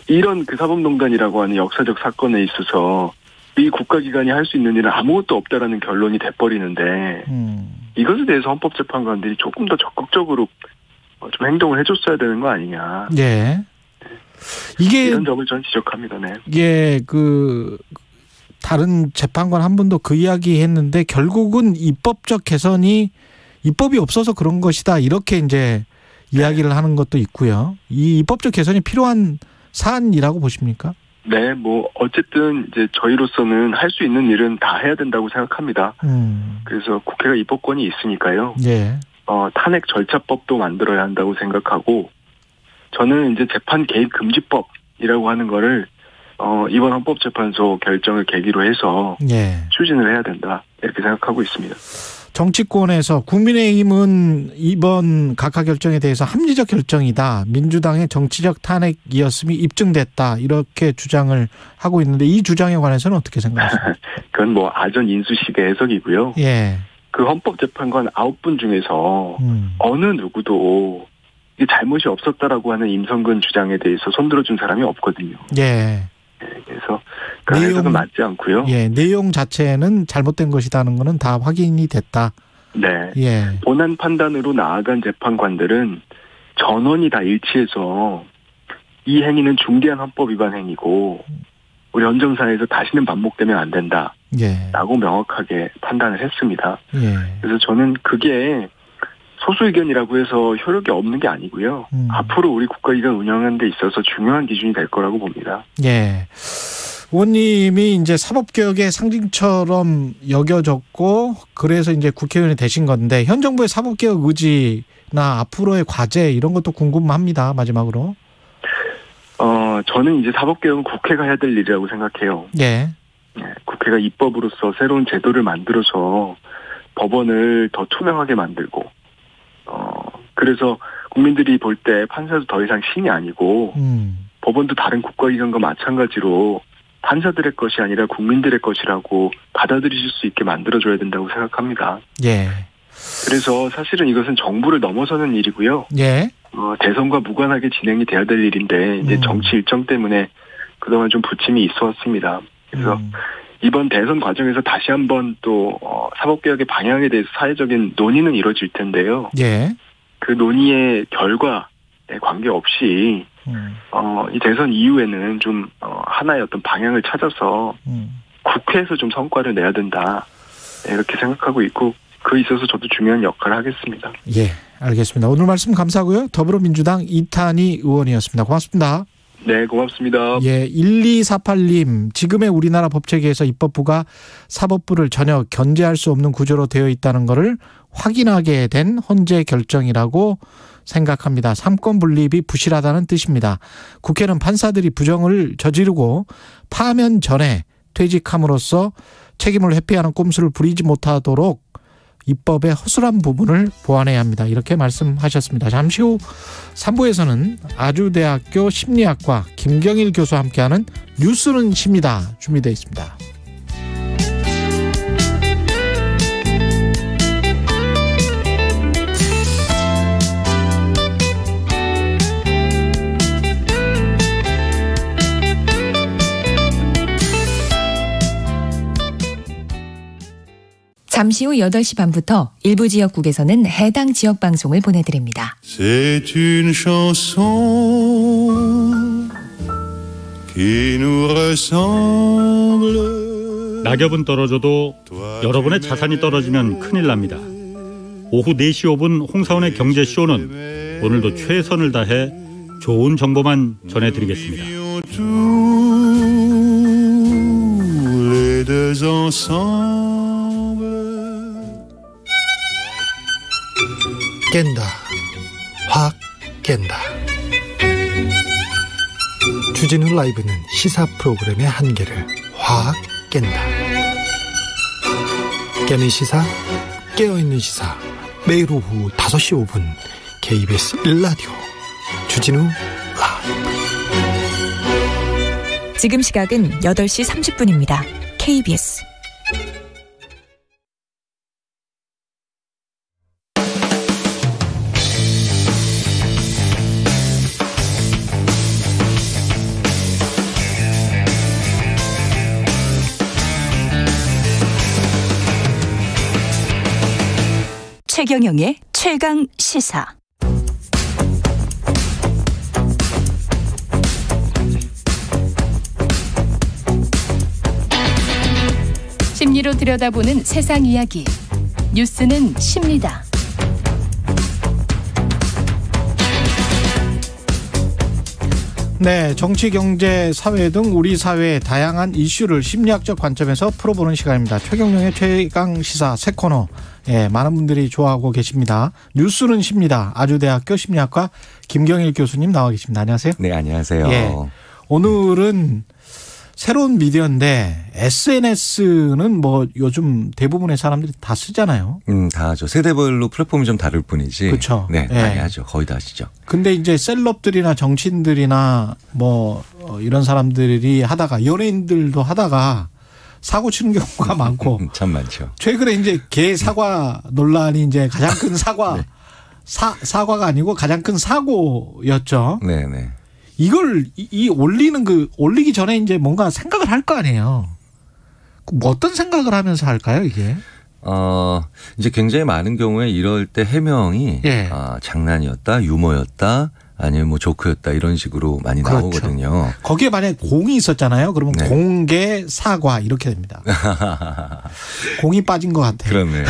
이런 그 사법농단이라고 하는 역사적 사건에 있어서 이 국가기관이 할 수 있는 일은 아무것도 없다라는 결론이 돼버리는데 이것에 대해서 헌법재판관들이 조금 더 적극적으로 좀 행동을 해줬어야 되는 거 아니냐. 예. 이게 이런 점을 전 지적합니다. 네. 예, 다른 재판관 한 분도 그 이야기 했는데 결국은 입법적 개선이 입법이 없어서 그런 것이다. 이렇게 이제 이야기를 하는 것도 있고요. 이 입법적 개선이 필요한 사안이라고 보십니까? 네, 어쨌든 이제 저희로서는 할 수 있는 일은 다 해야 된다고 생각합니다. 그래서 국회가 입법권이 있으니까요. 예. 탄핵 절차법도 만들어야 한다고 생각하고, 저는 이제 재판 개입 금지법이라고 하는 거를, 이번 헌법재판소 결정을 계기로 해서, 예. 추진을 해야 된다. 이렇게 생각하고 있습니다. 정치권에서 국민의힘은 이번 각하 결정에 대해서 합리적 결정이다. 민주당의 정치적 탄핵이었음이 입증됐다. 이렇게 주장을 하고 있는데 이 주장에 관해서는 어떻게 생각하십니까? 그건 아전 인수식의 해석이고요. 예. 그 헌법재판관 9분 중에서 어느 누구도 이게 잘못이 없었다라고 하는 임성근 주장에 대해서 손들어준 사람이 없거든요. 예. 그래서 그 해석은 맞지 않고요. 예, 내용 자체는 잘못된 것이라는 거는 다 확인이 됐다. 네. 예. 본안 판단으로 나아간 재판관들은 전원이 다 일치해서 이 행위는 중대한 헌법 위반 행위고 우리 헌정사에서 다시는 반복되면 안 된다. 예. 라고 명확하게 판단을 했습니다. 예. 그래서 저는 그게 소수 의견이라고 해서 효력이 없는 게 아니고요. 앞으로 우리 국가기관 운영하는 데 있어서 중요한 기준이 될 거라고 봅니다. 예. 의원님이 이제 사법개혁의 상징처럼 여겨졌고 그래서 이제 국회의원이 되신 건데 현 정부의 사법개혁 의지나 앞으로의 과제 이런 것도 궁금합니다. 마지막으로. 저는 이제 사법개혁은 국회가 해야 될 일이라고 생각해요. 예. 국회가 입법으로서 새로운 제도를 만들어서 법원을 더 투명하게 만들고 그래서 국민들이 볼 때 판사도 더 이상 신이 아니고 법원도 다른 국가기관과 마찬가지로 판사들의 것이 아니라 국민들의 것이라고 받아들이실 수 있게 만들어줘야 된다고 생각합니다. 예. 그래서 사실은 이것은 정부를 넘어서는 일이고요. 예. 대선과 무관하게 진행이 돼야 될 일인데 이제 정치 일정 때문에 그동안 좀 부침이 있어 왔습니다. 그래서 이번 대선 과정에서 다시 한번 또 사법개혁의 방향에 대해서 사회적인 논의는 이루어질 텐데요. 예. 그 논의의 결과에 관계없이 이 대선 이후에는 좀 하나의 어떤 방향을 찾아서 국회에서 좀 성과를 내야 된다. 이렇게 생각하고 있고 그 있어서 저도 중요한 역할을 하겠습니다. 예, 알겠습니다. 오늘 말씀 감사하고요. 더불어민주당 이탄희 의원이었습니다. 고맙습니다. 네, 고맙습니다. 예, 1248님, 지금의 우리나라 법체계에서 입법부가 사법부를 전혀 견제할 수 없는 구조로 되어 있다는 것을 확인하게 된 헌재 결정이라고 생각합니다. 삼권 분립이 부실하다는 뜻입니다. 국회는 판사들이 부정을 저지르고 파면 전에 퇴직함으로써 책임을 회피하는 꼼수를 부리지 못하도록 입법의 허술한 부분을 보완해야 합니다. 이렇게 말씀하셨습니다. 잠시 후 3부에서는 아주대학교 심리학과 김경일 교수와 함께하는 뉴스는 쉽니다. 준비되어 있습니다. 잠시 후 8시 반부터 일부 지역국에서는 해당 지역 방송을 보내드립니다. C'est une chanson qui nous ressemble. 낙엽은 떨어져도 여러분의 자산이 떨어지면 큰일 납니다. 오후 4시 5분 홍사원의 경제쇼는 오늘도 최선을 다해 좋은 정보만 전해드리겠습니다. 깬다. 확 깬다. 주진우 라이브는 시사 프로그램의 한계를 확 깬다. 깨는 시사, 깨어있는 시사. 매일 오후 5시 5분 KBS 1라디오 주진우 라이브. 지금 시각은 8시 30분입니다. KBS 최경영의 최강 시사. 심리로 들여다보는 세상 이야기. 뉴스는 십니다. 네, 정치, 경제, 사회 등 우리 사회의 다양한 이슈를 심리학적 관점에서 풀어보는 시간입니다. 최경영의 최강시사 새 코너. 예, 많은 분들이 좋아하고 계십니다. 뉴스는 십니다. 아주대학교 심리학과 김경일 교수님 나와 계십니다. 안녕하세요. 네, 안녕하세요. 예, 오늘은 새로운 미디어인데 SNS는 뭐 요즘 대부분의 사람들이 다 쓰잖아요. 다 하죠. 세대별로 플랫폼이 좀 다를 뿐이지. 그렇죠. 네, 예. 많이 하죠. 거의 다 하시죠. 근데 이제 셀럽들이나 정치인들이나 뭐 이런 사람들이 하다가 연예인들도 하다가 사고 치는 경우가 많고 참 많죠. 최근에 이제 개 사과 논란이 이제 가장 큰 사과 네. 사과가 아니고 가장 큰 사고였죠. 네, 네. 이걸 올리기 전에 이제 뭔가 생각을 할 거 아니에요. 뭐 어떤 생각을 하면서 할까요, 이게? 이제 굉장히 많은 경우에 이럴 때 해명이 예. 장난이었다, 유머였다, 아니면 뭐 조크였다 이런 식으로 많이 그렇죠. 나오거든요. 거기에 만약에 공이 있었잖아요. 그러면 네. 공개 사과 이렇게 됩니다. 공이 빠진 것 같아요. 그렇네.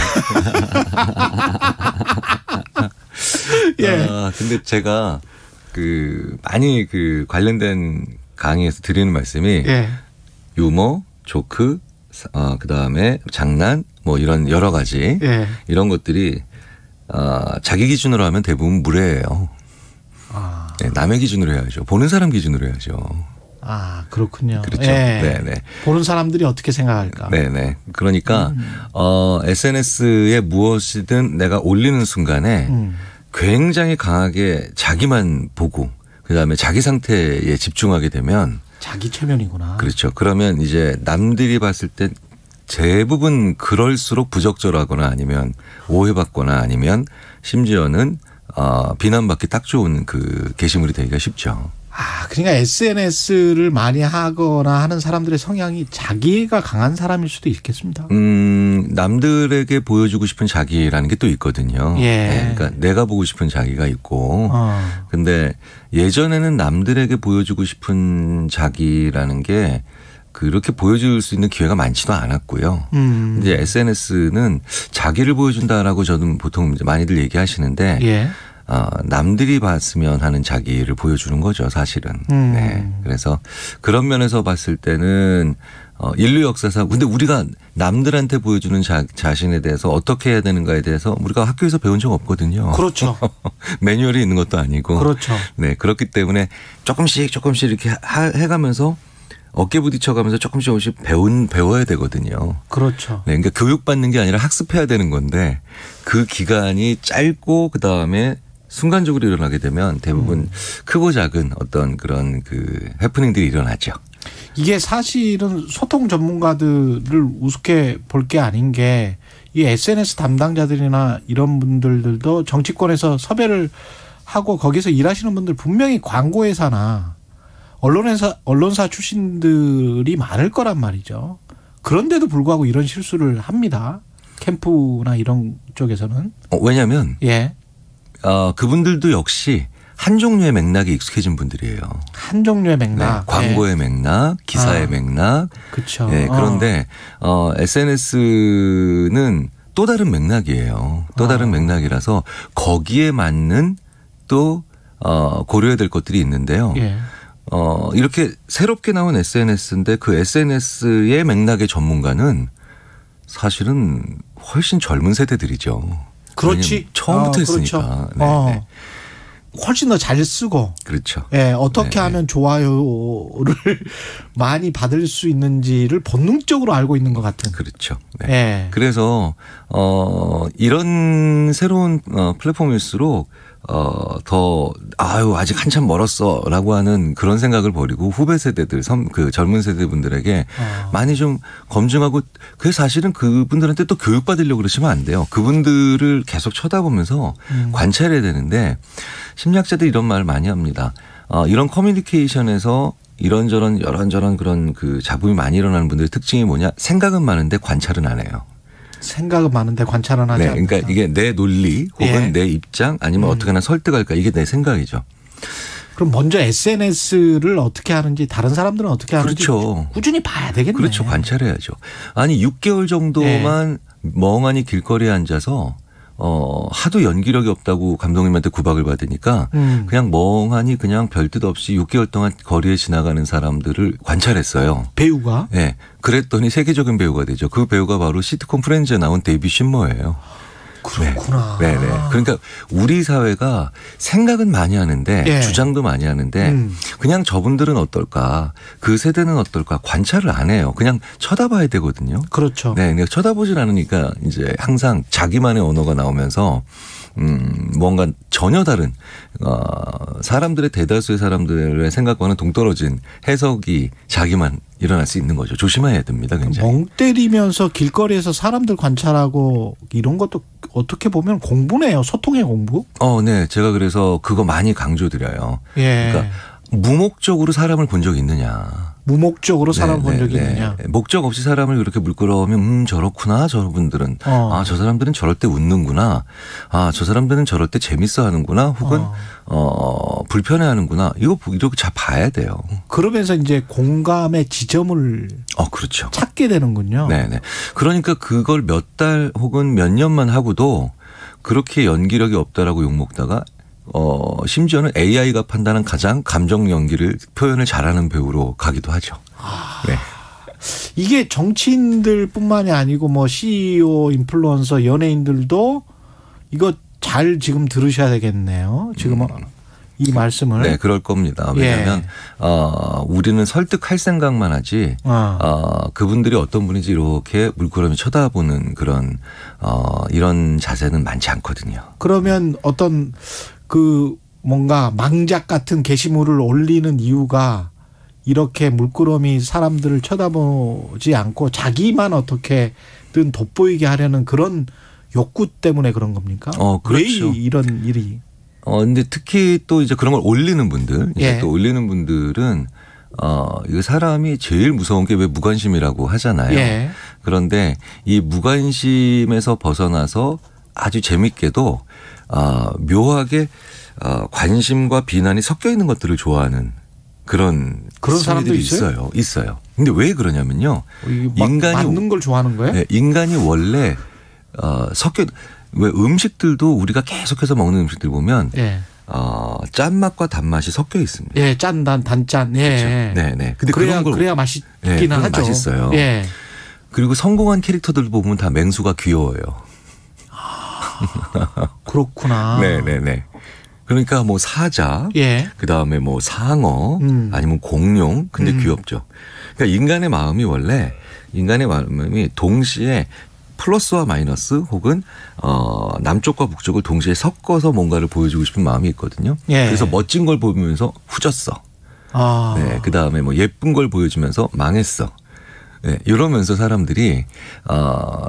예. 근데 제가 많이 관련된 강의에서 드리는 말씀이 예. 유머, 조크, 그다음에 장난 뭐 이런 여러 가지 예. 이런 것들이 자기 기준으로 하면 대부분 무례해요. 네, 남의 기준으로 해야죠. 보는 사람 기준으로 해야죠. 아, 그렇군요. 그렇죠. 예. 네네. 보는 사람들이 어떻게 생각할까? 네네. 그러니까 SNS에 무엇이든 내가 올리는 순간에 굉장히 강하게 자기만 보고 그다음에 자기 상태에 집중하게 되면 자기 체면이구나. 그렇죠. 그러면 이제 남들이 봤을 때 대부분 그럴수록 부적절하거나 아니면 오해받거나 아니면 심지어는 비난받기 딱 좋은 게시물이 되기가 쉽죠. 그러니까 SNS를 많이 하거나 하는 사람들의 성향이 자기가 강한 사람일 수도 있겠습니다. 남들에게 보여주고 싶은 자기라는 게 또 있거든요. 예. 네, 그러니까 내가 보고 싶은 자기가 있고. 근데 예전에는 남들에게 보여주고 싶은 자기라는 게 그렇게 보여줄 수 있는 기회가 많지도 않았고요. 이제 SNS는 자기를 보여준다라고 저는 보통 많이들 얘기하시는데 예. 남들이 봤으면 하는 자기를 보여주는 거죠, 사실은. 네. 그래서 그런 면에서 봤을 때는 인류 역사상 근데 우리가 남들한테 보여주는 자신에 대해서 어떻게 해야 되는가에 대해서 우리가 학교에서 배운 적 없거든요. 그렇죠. 매뉴얼이 있는 것도 아니고. 그렇죠. 네. 그렇기 때문에 조금씩 이렇게 해가면서 어깨 부딪혀가면서 조금씩 배워야 되거든요. 그렇죠. 네, 그러니까 교육받는 게 아니라 학습해야 되는 건데 그 기간이 짧고 그 다음에 순간적으로 일어나게 되면 대부분 크고 작은 어떤 그런 해프닝들이 일어나죠. 이게 사실은 소통 전문가들을 우습게 볼 게 아닌 게 이 SNS 담당자들이나 이런 분들도 정치권에서 섭외를 하고 거기서 일하시는 분들 분명히 광고회사나 언론사 출신들이 많을 거란 말이죠. 그런데도 불구하고 이런 실수를 합니다. 캠프나 이런 쪽에서는. 왜냐하면 예. 그분들도 역시 한 종류의 맥락에 익숙해진 분들이에요. 한 종류의 맥락. 네, 광고의 맥락, 기사의 맥락. 그렇죠. 네, 그런데 SNS는 또 다른 맥락이에요. 또 다른 맥락이라서 거기에 맞는 또 고려해야 될 것들이 있는데요. 예. 이렇게 새롭게 나온 SNS인데 그 SNS의 맥락의 전문가는 사실은 훨씬 젊은 세대들이죠. 그렇지. 처음부터 했으니까. 그렇죠. 네. 훨씬 더 잘 쓰고. 그렇죠. 예, 어떻게 하면 좋아요를 많이 받을 수 있는지를 본능적으로 알고 있는 것 같은. 그렇죠. 네. 예. 그래서 이런 새로운 플랫폼일수록 아직 한참 멀었어라고 하는 그런 생각을 버리고 후배 세대들, 그 젊은 세대분들에게 많이 좀 검증하고 그게 사실은 그분들한테 또 교육받으려고 그러시면 안 돼요. 그분들을 계속 쳐다보면서 관찰해야 되는데 심리학자들이 이런 말을 많이 합니다. 이런 커뮤니케이션에서 이런저런 그런 그 잡음이 많이 일어나는 분들의 특징이 뭐냐? 생각은 많은데 관찰은 안 해요. 생각은 많은데 관찰은 하지 않는다. 그러니까 이게 내 논리 혹은 내 입장 아니면 어떻게 하나 설득할까 이게 내 생각이죠. 그럼 먼저 SNS를 어떻게 하는지 다른 사람들은 어떻게 하는지 그렇죠. 꾸준히 봐야 되겠네. 그렇죠. 관찰해야죠. 아니 6개월 정도만 멍하니 길거리에 앉아서 하도 연기력이 없다고 감독님한테 구박을 받으니까 그냥 멍하니 그냥 별뜻 없이 6개월 동안 거리에 지나가는 사람들을 관찰했어요. 배우가? 네. 그랬더니 세계적인 배우가 되죠. 그 배우가 바로 시트콤 프렌즈에 나온 데이비 쉰머예요. 그렇구나. 네. 그러니까 우리 사회가 생각은 많이 하는데 주장도 많이 하는데 그냥 저분들은 어떨까 그 세대는 어떨까 관찰을 안 해요. 그냥 쳐다봐야 되거든요. 그렇죠. 네. 쳐다보질 않으니까 이제 항상 자기만의 언어가 나오면서 뭔가 전혀 다른 사람들의 대다수의 사람들의 생각과는 동떨어진 해석이 자기만 일어날 수 있는 거죠. 조심해야 됩니다. 굉장히. 멍 때리면서 길거리에서 사람들 관찰하고 이런 것도 어떻게 보면 공부네요. 소통의 공부. 네. 제가 그래서 그거 많이 강조드려요. 예. 그러니까 무목적으로 사람을 본 적이 있느냐. 무목적으로 사람을 본 적이 있느냐. 목적 없이 사람을 그렇게 물끄러우면 저렇구나 저분들은. 저 사람들은 저럴 때 웃는구나. 저 사람들은 저럴 때 재밌어 하는구나. 혹은 불편해하는구나. 이거 이렇게 잘 봐야 돼요. 그러면서 이제 공감의 지점을 그렇죠. 찾게 되는군요. 네네. 그러니까 그걸 몇 달 혹은 몇 년만 하고도 그렇게 연기력이 없다라고 욕먹다가 심지어는 AI가 판단한 가장 감정 연기를 표현을 잘하는 배우로 가기도 하죠. 네. 이게 정치인들뿐만이 아니고 뭐 CEO, 인플루언서, 연예인들도 이거 잘 지금 들으셔야 되겠네요. 지금 이 말씀을. 네, 그럴 겁니다. 왜냐하면 우리는 설득할 생각만 하지 그분들이 어떤 분인지 이렇게 물끄러미 쳐다보는 그런 이런 자세는 많지 않거든요. 그러면 어떤 그 뭔가 망작 같은 게시물을 올리는 이유가 이렇게 물끄러미 사람들을 쳐다보지 않고 자기만 어떻게든 돋보이게 하려는 그런 욕구 때문에 그런 겁니까? 그렇죠. 왜 이런 일이? 근데 특히 또 이제 그런 걸 올리는 분들, 이제 또 올리는 분들은 이거 사람이 제일 무서운 게 왜 무관심이라고 하잖아요. 그런데 이 무관심에서 벗어나서 아주 재밌게도 묘하게 관심과 비난이 섞여 있는 것들을 좋아하는 그런 사람들이 있어요? 있어요. 근데 왜 그러냐면요. 인간이 맞는 걸 좋아하는 거예요? 네, 인간이 원래 왜 음식들도 우리가 계속해서 먹는 음식들 보면 짠맛과 단맛이 섞여 있습니다. 예, 짠, 단짠. 그렇죠. 네. 근데 그래야 맛있긴 하죠. 맛있어요. 그리고 성공한 캐릭터들 보면 다 맹수가 귀여워요. 그렇구나. 네. 그러니까 뭐 사자, 그 다음에 뭐 상어, 아니면 공룡, 근데 귀엽죠. 그러니까 인간의 마음이 동시에 플러스와 마이너스 혹은 남쪽과 북쪽을 동시에 섞어서 뭔가를 보여주고 싶은 마음이 있거든요. 그래서 멋진 걸 보면서 후졌어. 네, 그 다음에 뭐 예쁜 걸 보여주면서 망했어. 네, 이러면서 사람들이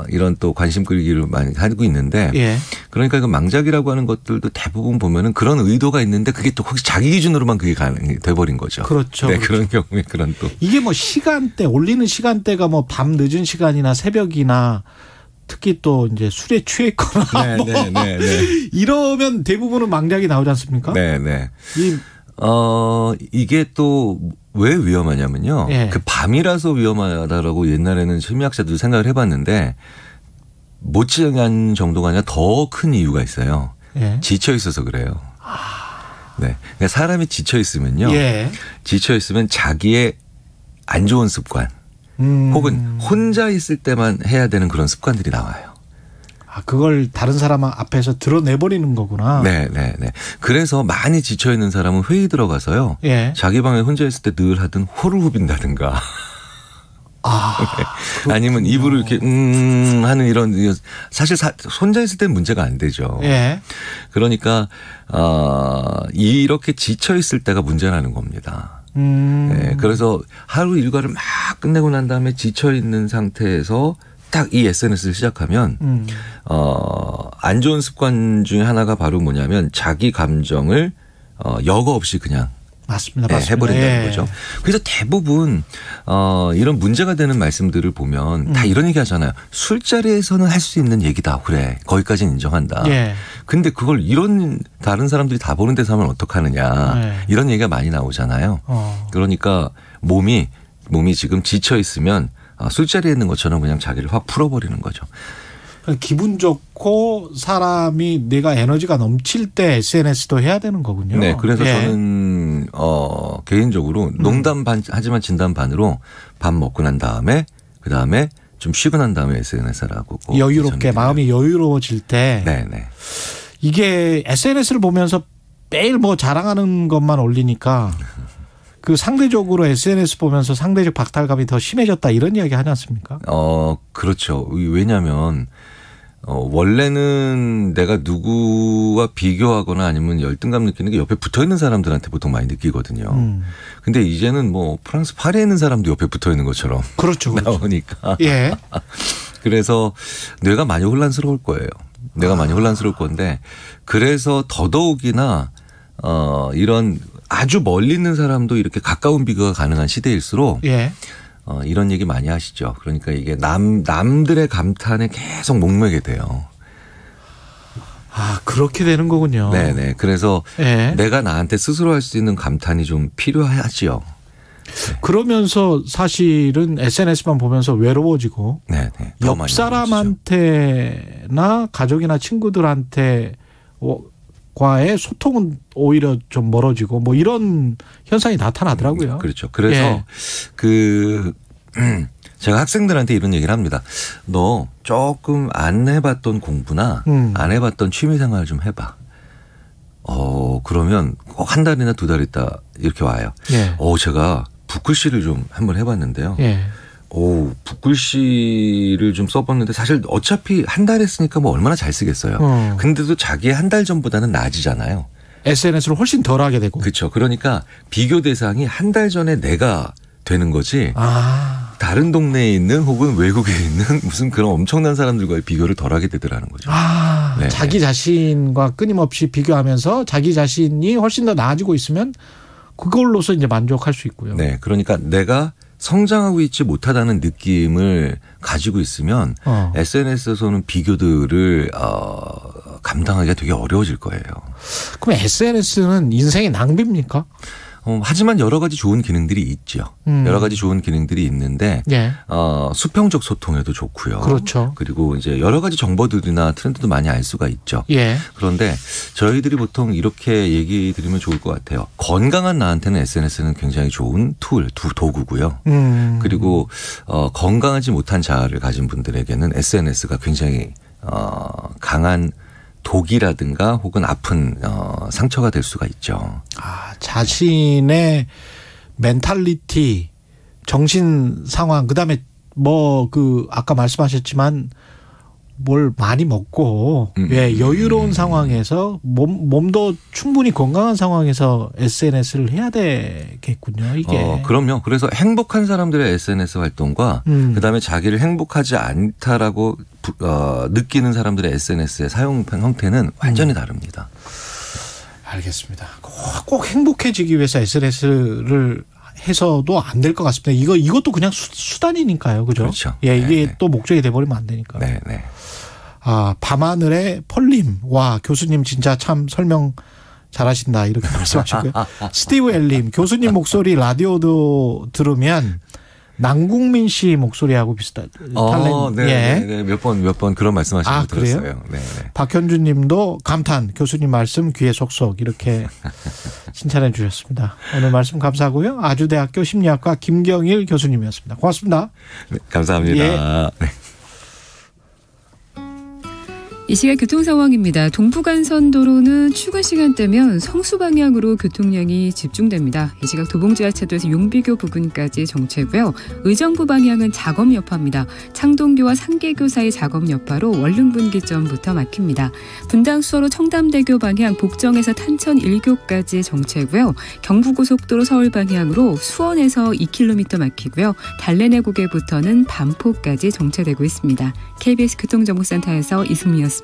이런 또 관심 끌기를 많이 하고 있는데 그러니까 그 망작이라고 하는 것들도 대부분 보면은 그런 의도가 있는데 그게 또 혹시 자기 기준으로만 그게 돼버린 거죠. 그렇죠. 네, 그런 경우에 그런 또 이게 뭐 시간대 올리는 시간대가 뭐 밤 늦은 시간이나 새벽이나 특히 또 이제 술에 취해 있거나 이러면 대부분은 망작이 나오지 않습니까? 네. 이게 또 왜 위험하냐면요. 그 밤이라서 위험하다라고 옛날에는 심리학자들도 생각을 해봤는데 못지않은 정도가 아니라 더 큰 이유가 있어요. 예. 지쳐 있어서 그래요. 네. 그러니까 사람이 지쳐 있으면요. 예. 지쳐 있으면 자기의 안 좋은 습관 혹은 혼자 있을 때만 해야 되는 그런 습관들이 나와요. 아, 그걸 다른 사람 앞에서 드러내버리는 거구나. 네. 그래서 많이 지쳐 있는 사람은 회의 들어가서요. 예. 자기 방에 혼자 있을 때 늘 하던 호를 후빈다든가. 네. 아니면 입으로 이렇게 하는 이런 사실 혼자 있을 땐 문제가 안 되죠. 예. 그러니까 이렇게 지쳐 있을 때가 문제라는 겁니다. 네. 그래서 하루 일과를 막 끝내고 난 다음에 지쳐 있는 상태에서 딱 이 SNS를 시작하면 안 좋은 습관 중에 하나가 바로 뭐냐면 자기 감정을 여과 없이 그냥 맞습니다. 해버린다는 거죠. 그래서 대부분 이런 문제가 되는 말씀들을 보면 다 이런 얘기 하잖아요. 술자리에서는 할 수 있는 얘기다. 그래. 거기까지는 인정한다. 예. 근데 그걸 이런 다른 사람들이 다 보는 데서 하면 어떡하느냐. 이런 얘기가 많이 나오잖아요. 그러니까 몸이 지금 지쳐 있으면 술자리에 있는 것처럼 그냥 자기를 확 풀어버리는 거죠. 기분 좋고 사람이 내가 에너지가 넘칠 때 SNS도 해야 되는 거군요. 네. 그래서 저는 개인적으로 농담 반 하지만 진담 반으로 밥 먹고 난 다음에 그다음에 좀 쉬고 난 다음에 SNS를 하고 여유롭게 마음이 여유로워질 때 네네. 이게 SNS를 보면서 매일 뭐 자랑하는 것만 올리니까 그 상대적으로 SNS 보면서 상대적 박탈감이 더 심해졌다 이런 이야기 하지 않습니까? 그렇죠. 왜냐하면 원래는 내가 누구와 비교하거나 아니면 열등감 느끼는 게 옆에 붙어 있는 사람들한테 보통 많이 느끼거든요. 근데 이제는 뭐 프랑스 파리에 있는 사람도 옆에 붙어 있는 것처럼 그렇죠. 나오니까. 예. 그래서 뇌가 많이 혼란스러울 거예요. 내가 많이 혼란스러울 건데 그래서 더더욱이나 이런 아주 멀리 있는 사람도 이렇게 가까운 비교가 가능한 시대일수록 예. 이런 얘기 많이 하시죠. 그러니까 이게 남들의 감탄에 계속 목매게 돼요. 아, 그렇게 되는 거군요. 네네. 그래서 예. 내가 나한테 스스로 할 수 있는 감탄이 좀 필요하지요. 그러면서 사실은 SNS만 보면서 외로워지고 네네. 옆 사람한테나 가족이나 친구들한테 과의 소통은 오히려 좀 멀어지고 뭐 이런 현상이 나타나더라고요. 그렇죠. 그래서 예. 제가 학생들한테 이런 얘기를 합니다. 너 조금 안 해봤던 공부나 안 해봤던 취미 생활을 좀 해봐. 그러면 꼭 한 달이나 두 달 있다 이렇게 와요. 예. 제가 붓글씨를 좀 한번 해봤는데요. 예. 붓글씨를 좀 써봤는데 사실 어차피 한 달 했으니까 뭐 얼마나 잘 쓰겠어요. 근데도 자기의 한 달 전보다는 나아지잖아요. SNS를 훨씬 덜 하게 되고. 그렇죠. 그러니까 비교 대상이 한 달 전에 내가 되는 거지. 다른 동네에 있는 혹은 외국에 있는 무슨 그런 엄청난 사람들과의 비교를 덜 하게 되더라는 거죠. 네. 자기 자신과 끊임없이 비교하면서 자기 자신이 훨씬 더 나아지고 있으면 그걸로서 이제 만족할 수 있고요. 네. 그러니까 내가 성장하고 있지 못하다는 느낌을 가지고 있으면 SNS에서는 비교들을 감당하기가 되게 어려워질 거예요. 그럼 SNS는 인생의 낭비입니까? 하지만 여러 가지 좋은 기능들이 있죠. 여러 가지 좋은 기능들이 있는데 예. 수평적 소통에도 좋고요. 그렇죠. 그리고 이제 여러 가지 정보들이나 트렌드도 많이 알 수가 있죠. 예. 그런데 저희들이 보통 이렇게 얘기 드리면 좋을 것 같아요. 건강한 나한테는 SNS는 굉장히 좋은 도구고요. 그리고 건강하지 못한 자아를 가진 분들에게는 SNS가 굉장히 강한 독이라든가 혹은 아픈 상처가 될 수가 있죠. 자신의 멘탈리티, 정신 상황, 그다음에 뭐 아까 말씀하셨지만 뭘 많이 먹고 여유로운 상황에서 몸도 충분히 건강한 상황에서 SNS를 해야 되겠군요. 이게. 그럼요. 그래서 행복한 사람들의 SNS 활동과 그다음에 자기를 행복하지 않다라고 느끼는 사람들의 SNS의 사용 형태는 완전히 다릅니다. 알겠습니다. 꼭 행복해지기 위해서 SNS를 해서도 안 될 것 같습니다. 이것도 그냥 수단이니까요. 그죠? 그렇죠. 예, 이게 네네. 또 목적이 돼버리면 안 되니까. 네네. 밤하늘의 펄님. 와, 교수님 진짜 참 설명 잘하신다. 이렇게 말씀하셨고요. 스티브 엘님. 교수님 목소리 라디오도 들으면 남궁민 씨 목소리하고 비슷한 네. 몇 번 그런 말씀하시는 거 들었어요. 그래요? 네. 박현준 님도 감탄 교수님 말씀 귀에 속속 이렇게 칭찬해 주셨습니다. 오늘 말씀 감사하고요. 아주대학교 심리학과 김경일 교수님이었습니다. 고맙습니다. 네, 감사합니다. 네. 이 시각 교통 상황입니다. 동부간선도로는 출근 시간대면 성수 방향으로 교통량이 집중됩니다. 이 시각 도봉지하차도에서 용비교 부근까지 정체고요. 의정부 방향은 작업 여파입니다. 창동교와 상계교 사이 작업 여파로 월릉분기점부터 막힙니다. 분당 수서로 청담대교 방향 복정에서 탄천 1교까지 정체고요. 경부고속도로 서울 방향으로 수원에서 2km 막히고요. 달래내고개부터는 반포까지 정체되고 있습니다. KBS 교통정보센터에서 이승미였습니다.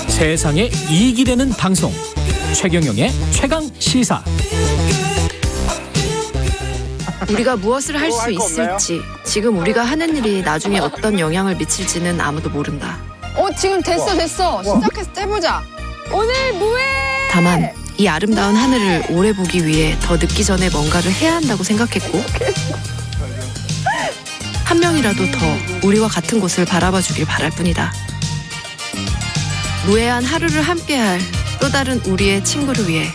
세상에 이익이 되는 방송 최경영의 최강시사. 우리가 무엇을 할 수 있을지, 지금 우리가 하는 일이 나중에 어떤 영향을 미칠지는 아무도 모른다. 지금 됐어. 시작해서 해보자. 오늘 뭐해? 다만 이 아름다운 하늘을 오래 보기 위해 더 늦기 전에 뭔가를 해야 한다고 생각했고, 한 명이라도 더 우리와 같은 곳을 바라봐 주길 바랄 뿐이다. 무해한 하루를 함께할 또 다른 우리의 친구를 위해.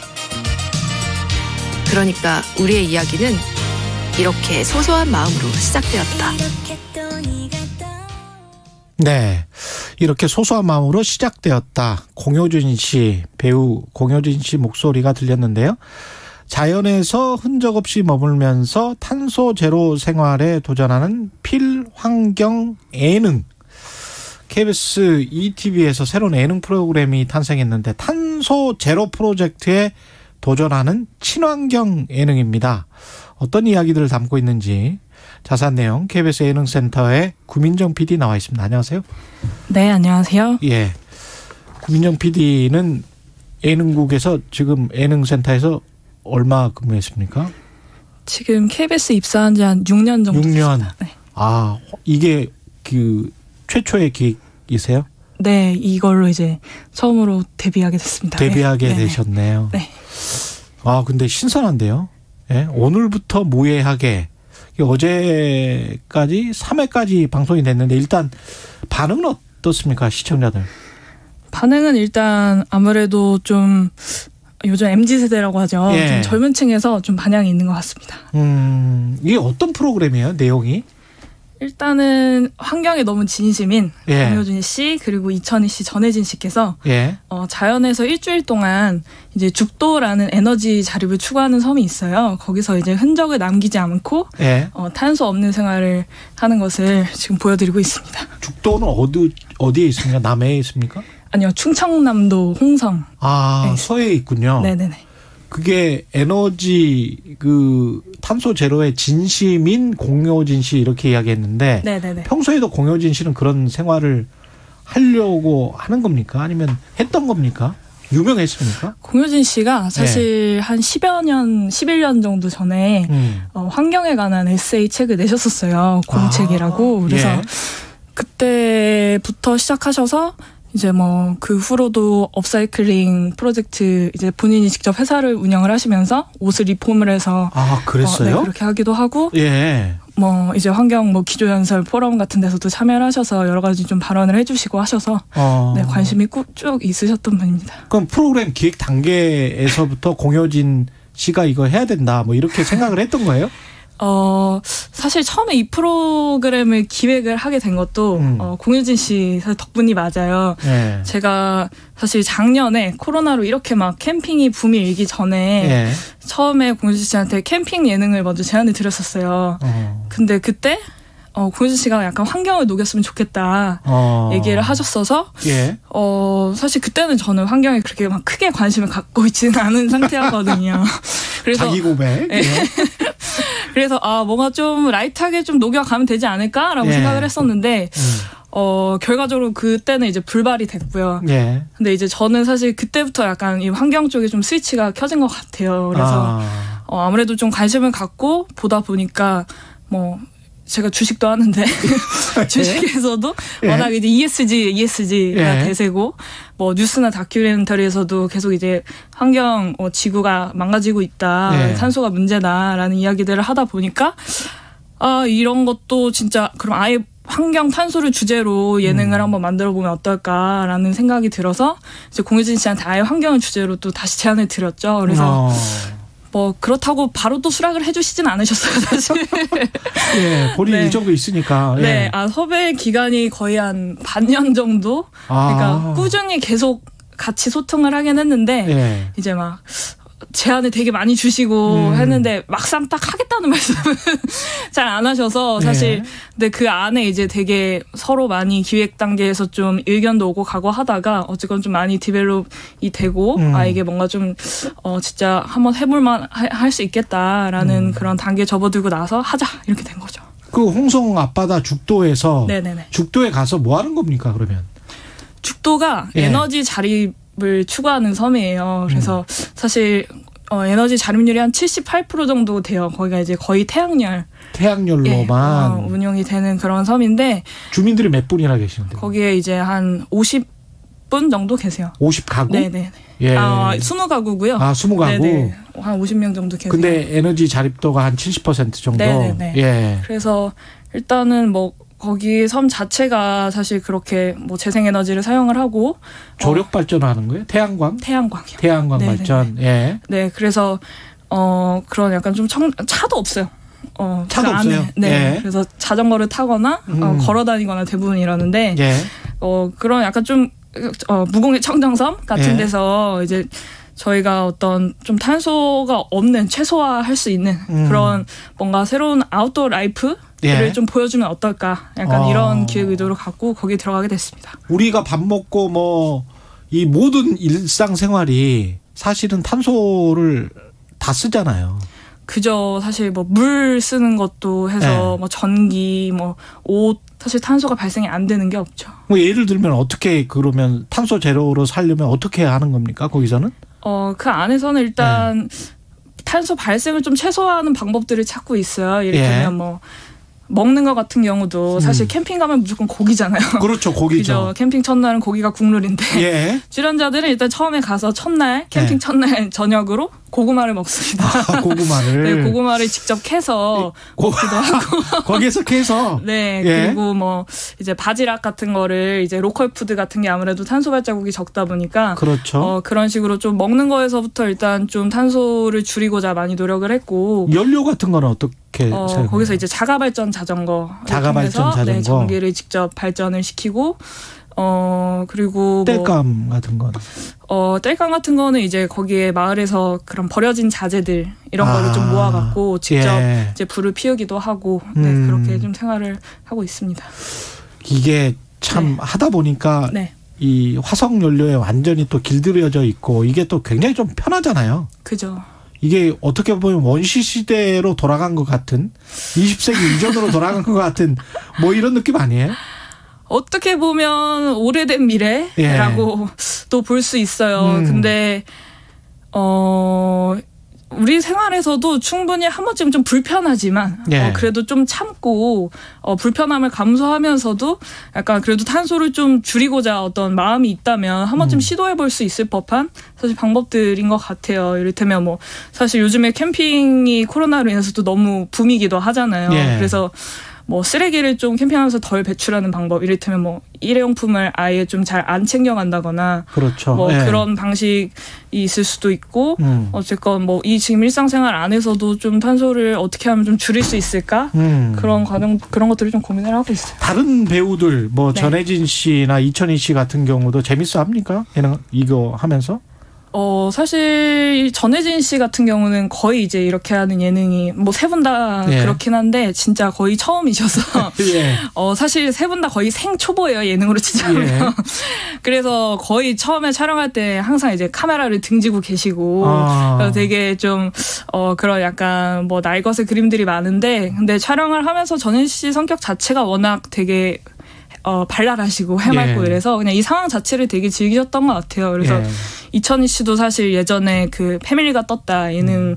그러니까 우리의 이야기는 이렇게 소소한 마음으로 시작되었다. 네, 이렇게 소소한 마음으로 시작되었다. 공효진 씨, 배우 공효진 씨 목소리가 들렸는데요. 자연에서 흔적 없이 머물면서 탄소 제로 생활에 도전하는 필환경 예능. KBS ETV에서 새로운 예능 프로그램이 탄생했는데 탄소 제로 프로젝트에 도전하는 친환경 예능입니다. 어떤 이야기들을 담고 있는지 자세한 내용 KBS 예능센터에 구민정 PD 나와 있습니다. 안녕하세요. 네, 안녕하세요. 예, 구민정 PD는 예능국에서 지금 예능센터에서 얼마 근무했습니까? 지금 KBS 입사한 지 한 6년 정도 6년. 됐습니다. 네. 아, 이게 그 최초의 기획이세요? 네, 이걸로 이제 처음으로 데뷔하게 됐습니다. 데뷔하게 네. 되셨네요. 네. 아, 근데 신선한데요. 예? 오늘부터 무해하게 어제까지 3회까지 방송이 됐는데 일단 반응은 어떻습니까, 시청자들? 반응은 일단 아무래도 좀 요즘 MZ세대라고 하죠. 예. 좀 젊은 층에서 좀 반향이 있는 것 같습니다. 이게 어떤 프로그램이에요, 내용이? 일단은 환경에 너무 진심인 예. 공효진 씨 그리고 이천희 씨, 전혜진 씨께서 예. 자연에서 일주일 동안 이제 죽도라는 에너지 자립을 추구하는 섬이 있어요. 거기서 이제 흔적을 남기지 않고 예. 탄소 없는 생활을 하는 것을 지금 보여드리고 있습니다. 죽도는 어디에 있습니까? 남해에 있습니까? 아니요, 충청남도 홍성. 아, 네. 서해에 있군요. 네네네. 그게 에너지 그 탄소 제로의 진심인 공효진 씨 이렇게 이야기했는데 네네네. 평소에도 공효진 씨는 그런 생활을 하려고 하는 겁니까? 아니면 했던 겁니까? 유명했습니까? 공효진 씨가 사실 한 11년 정도 전에 환경에 관한 에세이 책을 내셨었어요. 공책이라고. 그래서 예. 그때부터 시작하셔서 이제 뭐 그 후로도 업사이클링 프로젝트 이제 본인이 직접 회사를 운영을 하시면서 옷을 리폼을 해서 그랬어요? 네, 그렇게 하기도 하고 예. 뭐 이제 환경 뭐 기조연설 포럼 같은 데서도 참여를 하셔서 여러 가지 좀 발언을 해주시고 하셔서 네, 관심이 쭉 있으셨던 분입니다. 그럼 프로그램 기획 단계에서부터 공효진 씨가 이거 해야 된다 뭐 이렇게 생각을 했던 거예요? 사실 처음에 이 프로그램을 기획을 하게 된 것도 공효진 씨 덕분이 맞아요. 네. 제가 사실 작년에 코로나로 이렇게 막 캠핑이 붐이 일기 전에 네. 처음에 공효진 씨한테 캠핑 예능을 먼저 제안을 드렸었어요. 근데 그때 공효진 씨가 약간 환경을 녹였으면 좋겠다 얘기를 하셨어서 예. 사실 그때는 저는 환경에 그렇게 막 크게 관심을 갖고 있지는 않은 상태였거든요. 그래서 자기 고백. 네. 그래서 뭔가 좀 라이트하게 좀 녹여가면 되지 않을까라고 예. 생각을 했었는데 결과적으로 그때는 이제 불발이 됐고요. 예. 근데 이제 저는 사실 그때부터 약간 이 환경 쪽에 좀 스위치가 켜진 것 같아요. 그래서 아무래도 좀 관심을 갖고 보다 보니까 뭐 제가 주식도 하는데 주식에서도 워낙 이제 ESG가 대세고 뭐 뉴스나 다큐멘터리에서도 계속 이제 환경 지구가 망가지고 있다, 탄소가 문제다라는 이야기들을 하다 보니까 이런 것도 진짜 그럼 아예 환경 탄소를 주제로 예능을 한번 만들어 보면 어떨까라는 생각이 들어서 이제 공효진 씨한테 아예 환경을 주제로 또 다시 제안을 드렸죠. 그래서 뭐 그렇다고 바로 또 수락을 해주시진 않으셨어요, 사실. 예, 본인 일정도 있으니까. 네, 섭외 기간이 거의 한 반년 정도. 그러니까 꾸준히 계속 같이 소통을 하긴 했는데 이제 막 제안을 되게 많이 주시고 했는데 막상 딱 하겠다는 말씀은 잘 안 하셔서 사실 근데 그 안에 이제 되게 서로 많이 기획 단계에서 좀 의견도 오고 가고 하다가 어쨌건 좀 많이 디벨롭이 되고 이게 뭔가 좀 진짜 한번 해볼만 할 수 있겠다라는 그런 단계에 접어들고 나서 하자 이렇게 된 거죠. 그 홍성 앞바다 죽도에서 죽도에 가서 뭐 하는 겁니까 그러면? 죽도가 에너지 자립을 추구하는 섬이에요. 그래서 사실 에너지 자립률이 한 78% 정도 돼요. 거기가 이제 거의 태양열로만 운영이 되는 그런 섬인데 주민들이 몇 분이나 계시는데? 거기에 이제 한 50분 정도 계세요. 50가구? 네네. 20가구고요. 20가구? 네네. 한 50명 정도 계세요. 근데 에너지 자립도가 한 70% 정도? 네네네. 그래서 일단은 뭐 거기 섬 자체가 사실 그렇게 뭐 재생에너지를 사용을 하고 조력 발전하는 거예요? 태양광? 태양광이요. 태양광 발전. 네, 그래서 그런 약간 좀 차도 없어요. 차도 그 없어요. 안에. 네. 그래서 자전거를 타거나 걸어 다니거나 대부분 이러는데 그런 약간 좀 무공해 청정섬 같은 데서 이제 저희가 어떤 좀 탄소가 없는 최소화할 수 있는 그런 뭔가 새로운 아웃도어 라이프를 좀 보여주면 어떨까 약간 이런 기획 의도를 갖고 거기에 들어가게 됐습니다. 우리가 밥 먹고 뭐 이 모든 일상생활이 사실은 탄소를 다 쓰잖아요. 그죠. 사실 뭐 물 쓰는 것도 해서 뭐 전기 뭐 옷 사실 탄소가 발생이 안 되는 게 없죠. 뭐 예를 들면 어떻게 그러면 탄소 제로로 살려면 어떻게 하는 겁니까 거기서는? 그 안에서는 일단 탄소 발생을 좀 최소화하는 방법들을 찾고 있어요. 예를 들면 뭐 먹는 것 같은 경우도 사실 캠핑 가면 무조건 고기잖아요. 그렇죠. 고기죠. 그죠? 캠핑 첫날은 고기가 국룰인데 출연자들은 일단 처음에 가서 첫날 캠핑 첫날 저녁으로 고구마를 먹습니다. 고구마를. 네, 고구마를 직접 캐서 먹기도 하고. 거기에서 캐서. 네, 그리고 뭐 이제 바지락 같은 거를 이제 로컬 푸드 같은 게 아무래도 탄소 발자국이 적다 보니까 그렇죠. 그런 식으로 좀 먹는 거에서부터 일단 좀 탄소를 줄이고자 많이 노력을 했고. 연료 같은 거는 어떻게 거기서 이제 자가 발전 자전거. 네, 전기를 직접 발전을 시키고. 그리고 땔감 같은 거는? 땔감 같은 거는 이제 거기에 마을에서 그런 버려진 자재들 이런 거를 좀 모아갖고 직접 이제 불을 피우기도 하고 그렇게 좀 생활을 하고 있습니다. 이게 참 하다 보니까 이 화석 연료에 완전히 또 길들여져 있고 이게 또 굉장히 좀 편하잖아요. 그죠. 이게 어떻게 보면 원시 시대로 돌아간 것 같은 20세기 이전으로 돌아간 것 같은 뭐 이런 느낌 아니에요? 어떻게 보면 오래된 미래라고 또 볼 수 있어요. 근데 우리 생활에서도 충분히 한 번쯤 좀 불편하지만 그래도 좀 참고 불편함을 감수하면서도 약간 그래도 탄소를 좀 줄이고자 어떤 마음이 있다면 한 번쯤 시도해볼 수 있을 법한 사실 방법들인 것 같아요. 이를테면 뭐 사실 요즘에 캠핑이 코로나로 인해서도 너무 붐이기도 하잖아요. 그래서 뭐 쓰레기를 좀 캠핑하면서 덜 배출하는 방법, 이를테면 뭐 일회용품을 아예 좀 잘 안 챙겨간다거나, 그렇죠. 뭐 그런 방식이 있을 수도 있고, 어쨌건 뭐 이 지금 일상생활 안에서도 좀 탄소를 어떻게 하면 좀 줄일 수 있을까, 그런 것들을 좀 고민을 하고 있어요. 다른 배우들 뭐 전혜진 씨나 이천희 씨 같은 경우도 재밌어 합니까? 이거 하면서? 사실 전혜진 씨 같은 경우는 거의 이제 이렇게 하는 예능이 뭐 세 분 다 그렇긴 한데 진짜 거의 처음이셔서 사실 세 분 다 거의 생초보예요, 예능으로 치자면. 그래서 거의 처음에 촬영할 때 항상 이제 카메라를 등지고 계시고 되게 좀 그런 약간 뭐 날것의 그림들이 많은데, 근데 촬영을 하면서 전혜진 씨 성격 자체가 워낙 되게 발랄하시고 해맑고 이래서 그냥 이 상황 자체를 되게 즐기셨던 것 같아요. 그래서 이천희 씨도 사실 예전에 그 패밀리가 떴다 예능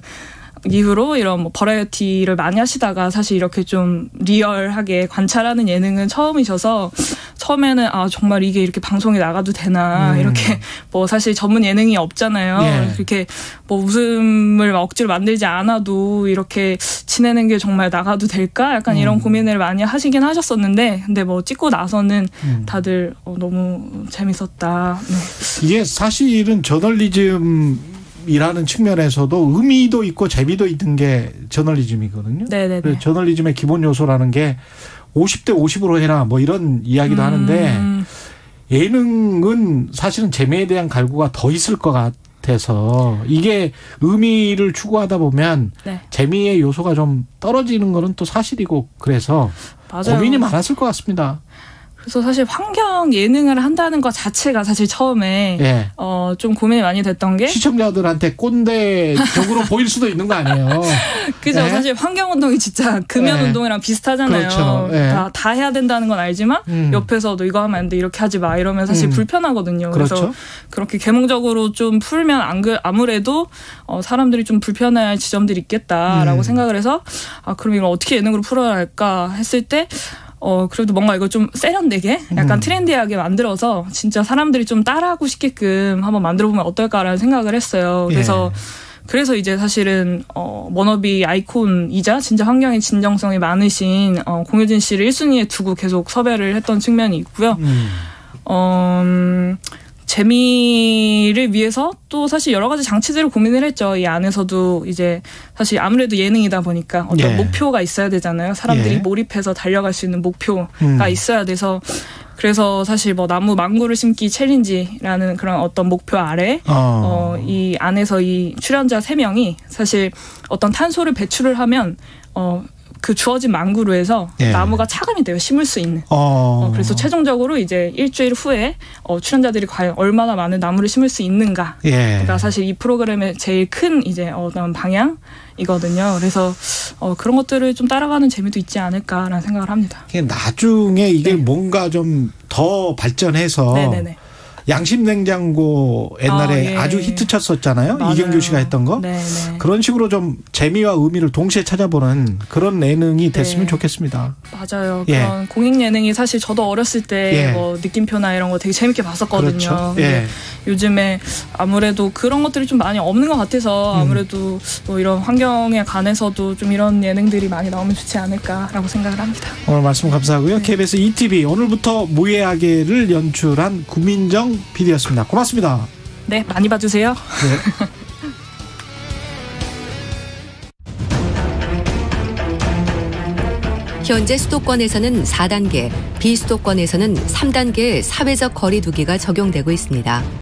이후로 이런 뭐 버라이어티를 많이 하시다가 사실 이렇게 좀 리얼하게 관찰하는 예능은 처음이셔서 처음에는 정말 이게 이렇게 방송에 나가도 되나 이렇게 뭐 사실 전문 예능이 없잖아요. 예. 이렇게 뭐 웃음을 억지로 만들지 않아도 이렇게 지내는 게 정말 나가도 될까? 약간 이런 고민을 많이 하시긴 하셨었는데 근데 뭐 찍고 나서는 다들 너무 재밌었다. 네. 이게 사실은 저널리즘 이라는 측면에서도 의미도 있고 재미도 있는 게 저널리즘이거든요. 네네네. 저널리즘의 기본 요소라는 게 50대 50으로 해라 뭐 이런 이야기도 하는데 예능은 사실은 재미에 대한 갈구가 더 있을 것 같아서 이게 의미를 추구하다 보면 네. 재미의 요소가 좀 떨어지는 거는 또 사실이고 그래서 맞아요. 고민이 많았을 것 같습니다. 그래서 사실 환경 예능을 한다는 것 자체가 사실 처음에 예. 좀 고민이 많이 됐던 게 시청자들한테 꼰대적으로 보일 수도 있는 거 아니에요. 그죠. 예? 사실 환경운동이 진짜 금연운동이랑 비슷하잖아요. 그렇죠. 예. 다 해야 된다는 건 알지만 옆에서 너 이거 하면 안 돼 이렇게 하지 마 이러면 사실 불편하거든요. 그래서 그렇죠. 그렇게 계몽적으로 좀 풀면 아무래도 사람들이 좀 불편해할 지점들이 있겠다라고 생각을 해서 그럼 이걸 어떻게 예능으로 풀어야 할까 했을 때 그래도 뭔가 이거 좀 세련되게 약간 트렌디하게 만들어서 진짜 사람들이 좀 따라하고 싶게끔 한번 만들어보면 어떨까라는 생각을 했어요. 그래서 이제 사실은 워너비 아이콘이자 진짜 환경에 진정성이 많으신 공효진 씨를 1순위에 두고 계속 섭외를 했던 측면이 있고요. 재미를 위해서 또 사실 여러 가지 장치들을 고민을 했죠. 이 안에서도 이제 사실 아무래도 예능이다 보니까 어떤 목표가 있어야 되잖아요. 사람들이 몰입해서 달려갈 수 있는 목표가 있어야 돼서 그래서 사실 뭐 나무 망고를 심기 챌린지라는 그런 어떤 목표 아래 이 안에서 이 출연자 3명이 사실 어떤 탄소를 배출을 하면 그 주어진 망구로 해서 나무가 차감이 돼요. 심을 수 있는. 그래서 최종적으로 이제 일주일 후에 출연자들이 과연 얼마나 많은 나무를 심을 수 있는가. 그러니까 사실 이 프로그램의 제일 큰 이제 어떤 방향이거든요. 그래서 그런 것들을 좀 따라가는 재미도 있지 않을까라는 생각을 합니다. 나중에 이게 뭔가 좀 더 발전해서 네네네. 양심 냉장고 옛날에 아주 히트 쳤었잖아요. 맞아요. 이경규 씨가 했던 거. 네네. 그런 식으로 좀 재미와 의미를 동시에 찾아보는 그런 예능이 됐으면 좋겠습니다. 맞아요. 그런 공익 예능이 사실 저도 어렸을 때 뭐 느낌표나 이런 거 되게 재밌게 봤었거든요. 그렇죠. 요즘에 아무래도 그런 것들이 좀 많이 없는 것 같아서 아무래도 뭐 이런 환경에 관해서도 좀 이런 예능들이 많이 나오면 좋지 않을까라고 생각을 합니다. 오늘 말씀 감사하고요. KBS ETV 오늘부터 무예하게를 연출한 구민정 PD였습니다. 고맙습니다. 네, 많이 봐주세요. 네. 현재 수도권에서는 4단계, 비수도권에서는 3단계의 사회적 거리 두기가 적용되고 있습니다.